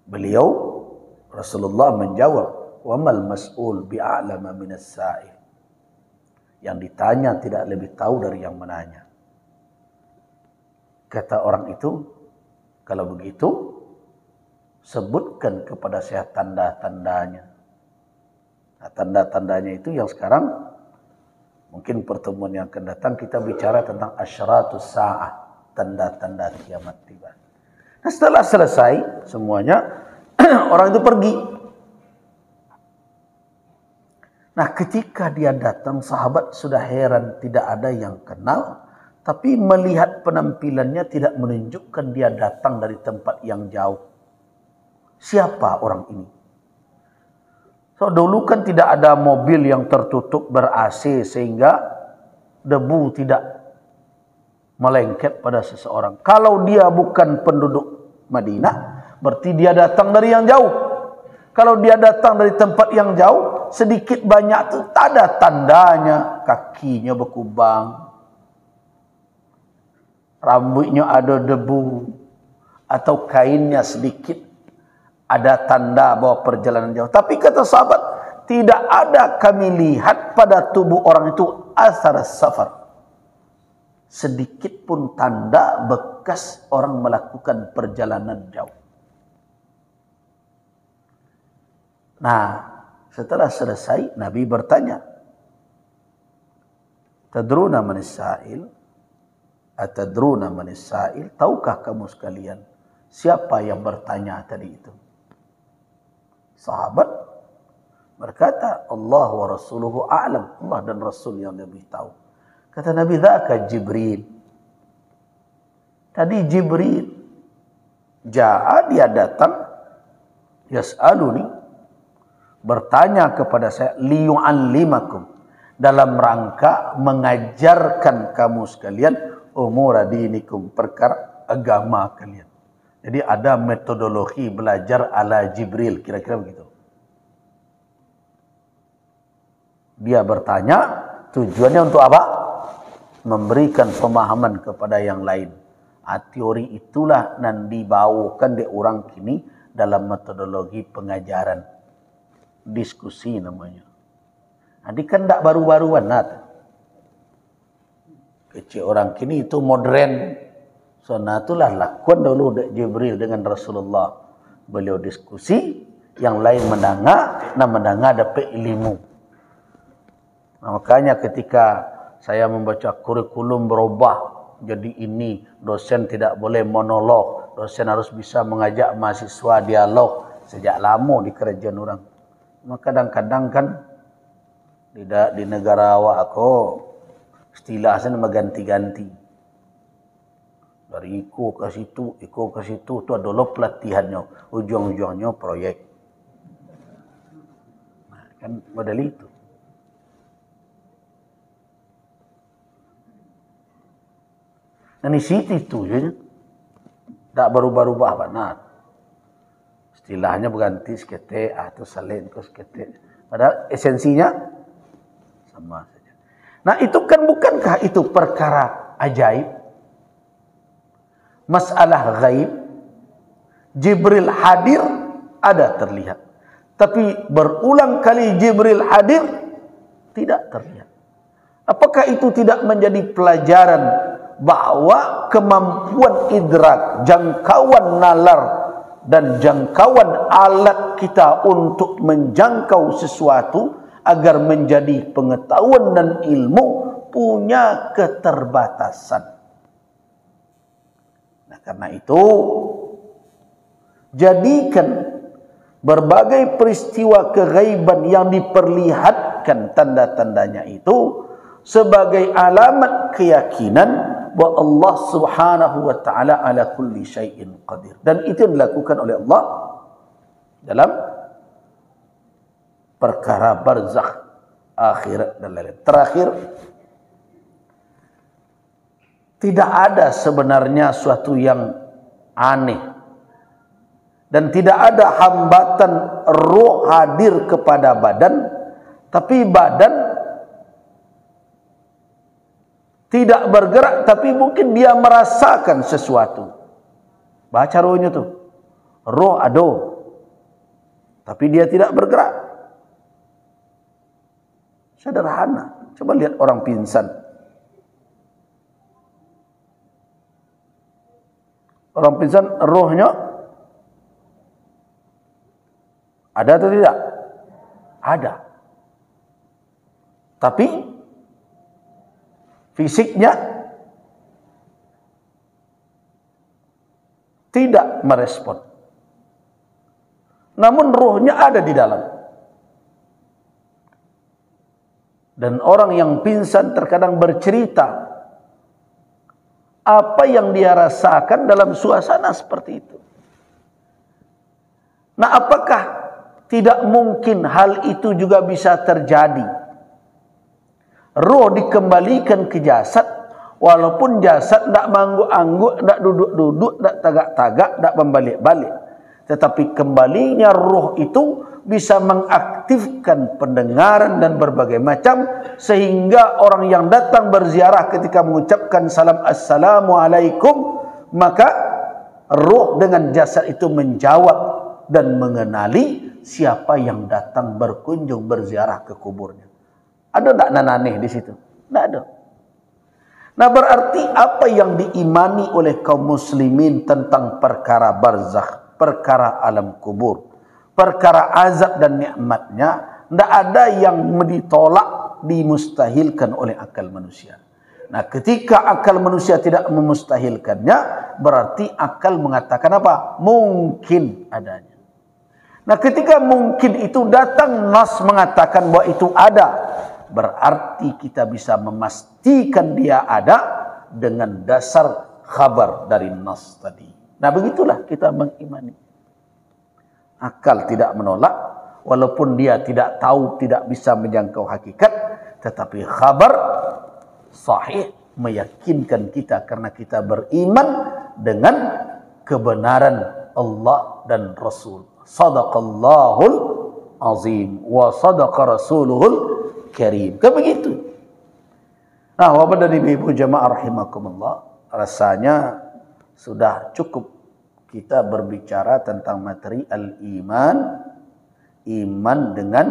A: Beliau Rasulullah menjawab, wa mal mas'ul bi'a'lama minas sa'il. Yang ditanya tidak lebih tahu dari yang menanya. Kata orang itu, kalau begitu sebutkan kepada saya tanda-tandanya. Nah, tanda-tandanya itu yang sekarang mungkin pertemuan yang akan datang kita bicara tentang asyratus sa'ah, tanda-tanda kiamat tiba. Nah, setelah selesai semuanya, orang itu pergi. Nah, ketika dia datang, sahabat sudah heran, tidak ada yang kenal, tapi melihat penampilannya tidak menunjukkan dia datang dari tempat yang jauh. Siapa orang ini? So, dulu kan tidak ada mobil yang tertutup ber-AC sehingga debu tidak melengket pada seseorang. Kalau dia bukan penduduk Madinah, berarti dia datang dari yang jauh. Kalau dia datang dari tempat yang jauh, sedikit banyak itu tak ada tandanya. Kakinya berkubang, rambutnya ada debu, atau kainnya sedikit ada tanda bahwa perjalanan jauh. Tapi kata sahabat, tidak ada kami lihat pada tubuh orang itu asar safar, sedikit pun tanda bekas orang melakukan perjalanan jauh. Nah, setelah selesai, Nabi bertanya, Tadruna manis sa'il? Atadruna manis sa'il? Tahukah kamu sekalian siapa yang bertanya tadi itu? Sahabat berkata, Allah wa rasuluhu a'lam. Allah dan Rasul yang lebih tahu. Kata Nabi, dzaka Jibril. Tadi Jibril. Ja'a, dia datang. Yas'aluni, bertanya kepada saya, liyu'allimakum, dalam rangka mengajarkan kamu sekalian umur dinikum, perkara agama kalian. Jadi ada metodologi belajar ala Jibril, kira-kira begitu. Dia bertanya, tujuannya untuk apa? Memberikan pemahaman kepada yang lain. Teori itulah yang dibawakan di orang kini dalam metodologi pengajaran. Diskusi namanya. Nanti kan tak baru-baruan. Kecil orang kini itu modern. So, itulah lakukan dulu Jibril dengan Rasulullah. Beliau diskusi, yang lain mendengar, dapat ilmu. Nah, makanya ketika saya membaca kurikulum berubah, jadi ini dosen tidak boleh monolog, dosen harus bisa mengajak mahasiswa dialog. Sejak lama di kerajaan orang. Maka kadang-kadang kan di negara awak aku istilahnya mengganti-ganti. Dari iko ke situ, itu adalah pelatihannya. Ujung-ujungnya proyek. Nah, kan model itu. Nah, di situ itu ya. Tak baru-baru banget. Istilahnya berganti sekete atau salin ke sekete. Padahal esensinya sama saja. Nah, itu kan bukankah itu perkara ajaib? Masalah gaib. Jibril hadir ada terlihat. Tapi berulang kali Jibril hadir tidak terlihat. Apakah itu tidak menjadi pelajaran bahwa kemampuan idrak, jangkauan nalar dan jangkauan alat kita untuk menjangkau sesuatu agar menjadi pengetahuan dan ilmu punya keterbatasan. Nah, karena itu jadikan berbagai peristiwa keghaiban yang diperlihatkan tanda-tandanya itu sebagai alamat keyakinan bahwa Allah Subhanahu wa taala ala kulli syai'in qadir. Dan itu yang dilakukan oleh Allah dalam perkara barzakh, akhirat dan lain-lain. Terakhir, tidak ada sebenarnya suatu yang aneh dan tidak ada hambatan roh hadir kepada badan, tapi badan tidak bergerak, tapi mungkin dia merasakan sesuatu. Baca rohnya tuh. Roh ada, tapi dia tidak bergerak. Sederhana. Coba lihat orang pingsan. Orang pingsan, rohnya ada atau tidak? Ada. Tapi fisiknya tidak merespon. Namun rohnya ada di dalam. Dan orang yang pingsan terkadang bercerita apa yang dia rasakan dalam suasana seperti itu. Nah, apakah tidak mungkin hal itu juga bisa terjadi? Roh dikembalikan ke jasad, walaupun jasad tidak mengangguk-angguk, tidak duduk-duduk, tidak tagak-tagak, tidak membalik-balik. Tetapi kembalinya roh itu bisa mengaktifkan pendengaran dan berbagai macam, sehingga orang yang datang berziarah ketika mengucapkan salam assalamualaikum, maka roh dengan jasad itu menjawab dan mengenali siapa yang datang berkunjung berziarah ke kuburnya. Ada tak nananeh di situ? Tidak ada. Nah, berarti apa yang diimani oleh kaum muslimin tentang perkara barzakh, perkara alam kubur, perkara azab dan nikmatnya, tidak ada yang ditolak, dimustahilkan oleh akal manusia. Nah, ketika akal manusia tidak memustahilkannya, berarti akal mengatakan apa? Mungkin adanya. Nah, ketika mungkin itu datang nas mengatakan bahwa itu ada, berarti kita bisa memastikan dia ada dengan dasar khabar dari nas tadi. Nah, begitulah kita mengimani. Akal tidak menolak, walaupun dia tidak tahu, tidak bisa menjangkau hakikat, tetapi khabar sahih meyakinkan kita karena kita beriman dengan kebenaran Allah dan Rasul. Sadaqallahul azim wa sadaqa rasuluhul karim. Kan begitu. Nah, Bapak dan Ibu jemaah rahimakumullah, rasanya sudah cukup kita berbicara tentang materi al-iman, iman dengan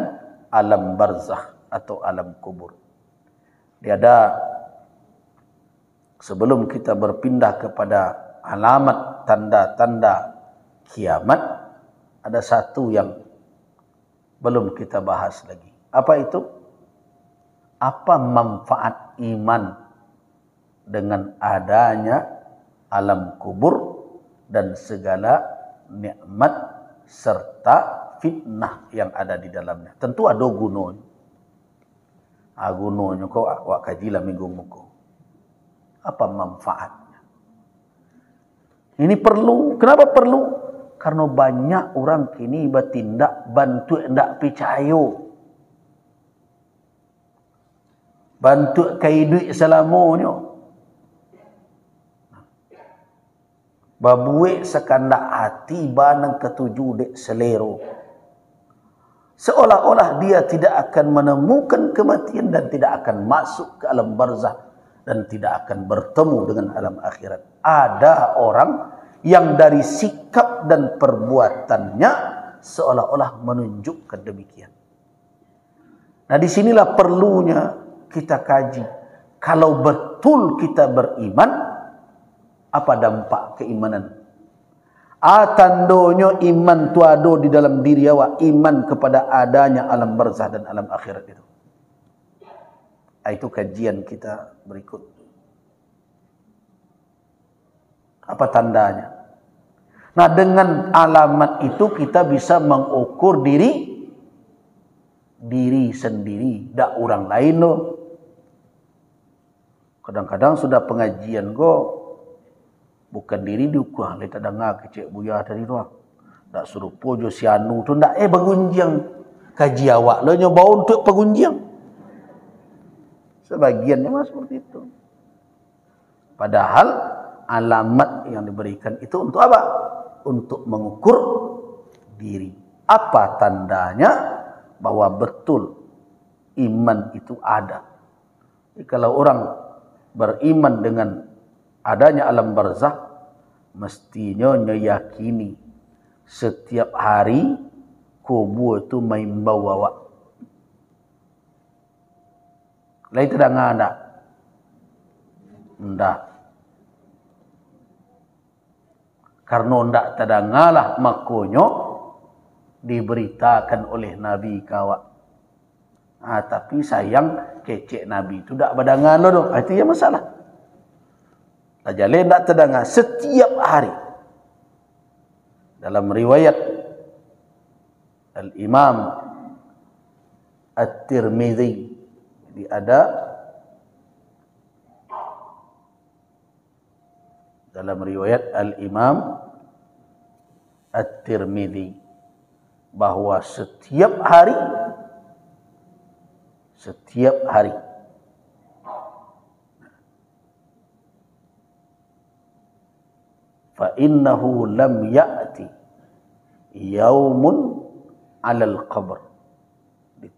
A: alam barzakh atau alam kubur. Tiada, sebelum kita berpindah kepada alamat tanda-tanda kiamat, ada satu yang belum kita bahas lagi. Apa itu? Apa manfaat iman dengan adanya alam kubur dan segala nikmat serta fitnah yang ada di dalamnya? Tentu ada gunanya. Gunanya kau awak kajilah minggu muka. Apa manfaatnya? Ini perlu. Kenapa perlu? Karena banyak orang kini bertindak bantu tidak percaya. Bantu kai duit selamanya. Babuik sekandak hati banang ketujuh dek selero. Seolah-olah dia tidak akan menemukan kematian dan tidak akan masuk ke alam barzakh dan tidak akan bertemu dengan alam akhirat. Ada orang yang dari sikap dan perbuatannya seolah-olah menunjukkan demikian. Nah, disinilah perlunya kita kaji. Kalau betul kita beriman, apa dampak keimanan? Tandonyo iman tu ada di dalam diri awak, iman kepada adanya alam barzakh dan alam akhirat itu. Itu kajian kita berikut. Apa tandanya? Nah, dengan alamat itu kita bisa mengukur diri sendiri, tak orang lain loh. Kadang-kadang sudah pengajian bukan diri diukur, kita dengar kecik buya dari luar. Tak suruh pojo si anu tu ndak bergunjing kaji awak lo nyoba untuk pengunjing. Sebagiannya mah seperti itu. Padahal alamat yang diberikan itu untuk apa? Untuk mengukur diri. Apa tandanya bahwa betul iman itu ada? Jadi kalau orang beriman dengan adanya alam barzakh, mestinya meyakini setiap hari kubur itu main bawa. Lain tidak ada. Ndak. Karena ndak terdengarlah makonyo diberitakan oleh Nabi kawak. Tapi sayang kecek Nabi itu tak berdengar loh. Itu yang masalah. Lain tak terdengar setiap hari. Dalam riwayat Al-Imam At-Tirmidzi, jadi ada dalam riwayat Al-Imam At-Tirmidzi bahwa setiap hari fa innahu lam ya'ti yaumun 'alal qabr,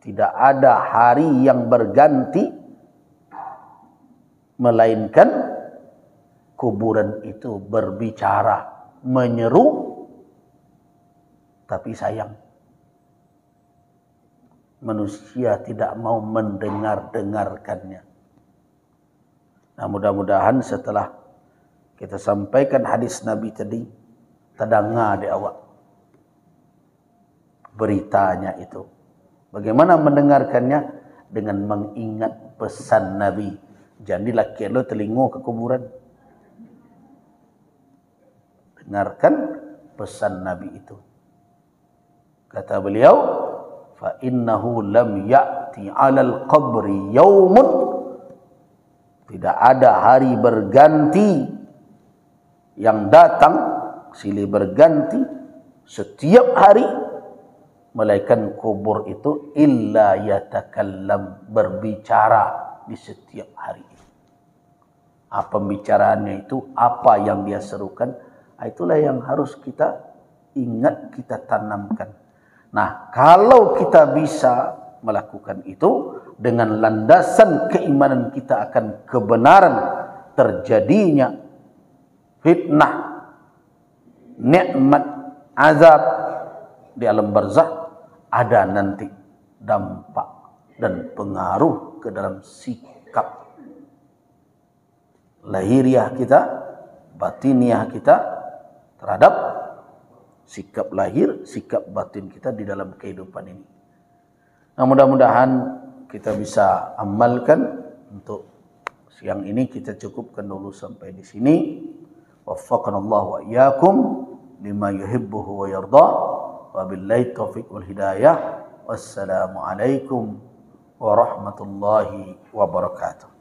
A: tidak ada hari yang berganti melainkan kuburan itu berbicara, menyeru, tapi sayang manusia tidak mau mendengarkannya. Nah, mudah-mudahan setelah kita sampaikan hadis Nabi tadi, terdengar di awak beritanya itu. Bagaimana mendengarkannya? Dengan mengingat pesan Nabi. Janganlah lo telingo ke kuburan. Dengarkan pesan Nabi itu. Kata beliau, fa innahu lam ya'ti 'alal qabri yaumun, tidak ada hari berganti yang datang silih berganti setiap hari melainkan kubur itu illa yatakallam, berbicara di setiap hari. Apa pembicaraannya itu, apa yang dia serukan, itulah yang harus kita ingat, kita tanamkan. Nah, kalau kita bisa melakukan itu dengan landasan keimanan kita akan kebenaran terjadinya fitnah, nikmat, azab di alam barzakh, ada nanti dampak dan pengaruh ke dalam sikap lahiriah kita, batiniah kita terhadap sikap lahir, sikap batin kita di dalam kehidupan ini. Nah, mudah-mudahan kita bisa amalkan. Untuk siang ini kita cukupkan dulu sampai di sini. Waffaqanallahu wa iyyakum lima yuhibbuhu wa yarda. Wabillahi taufiq wal hidayah. Wassalamu alaikum warahmatullahi wabarakatuh.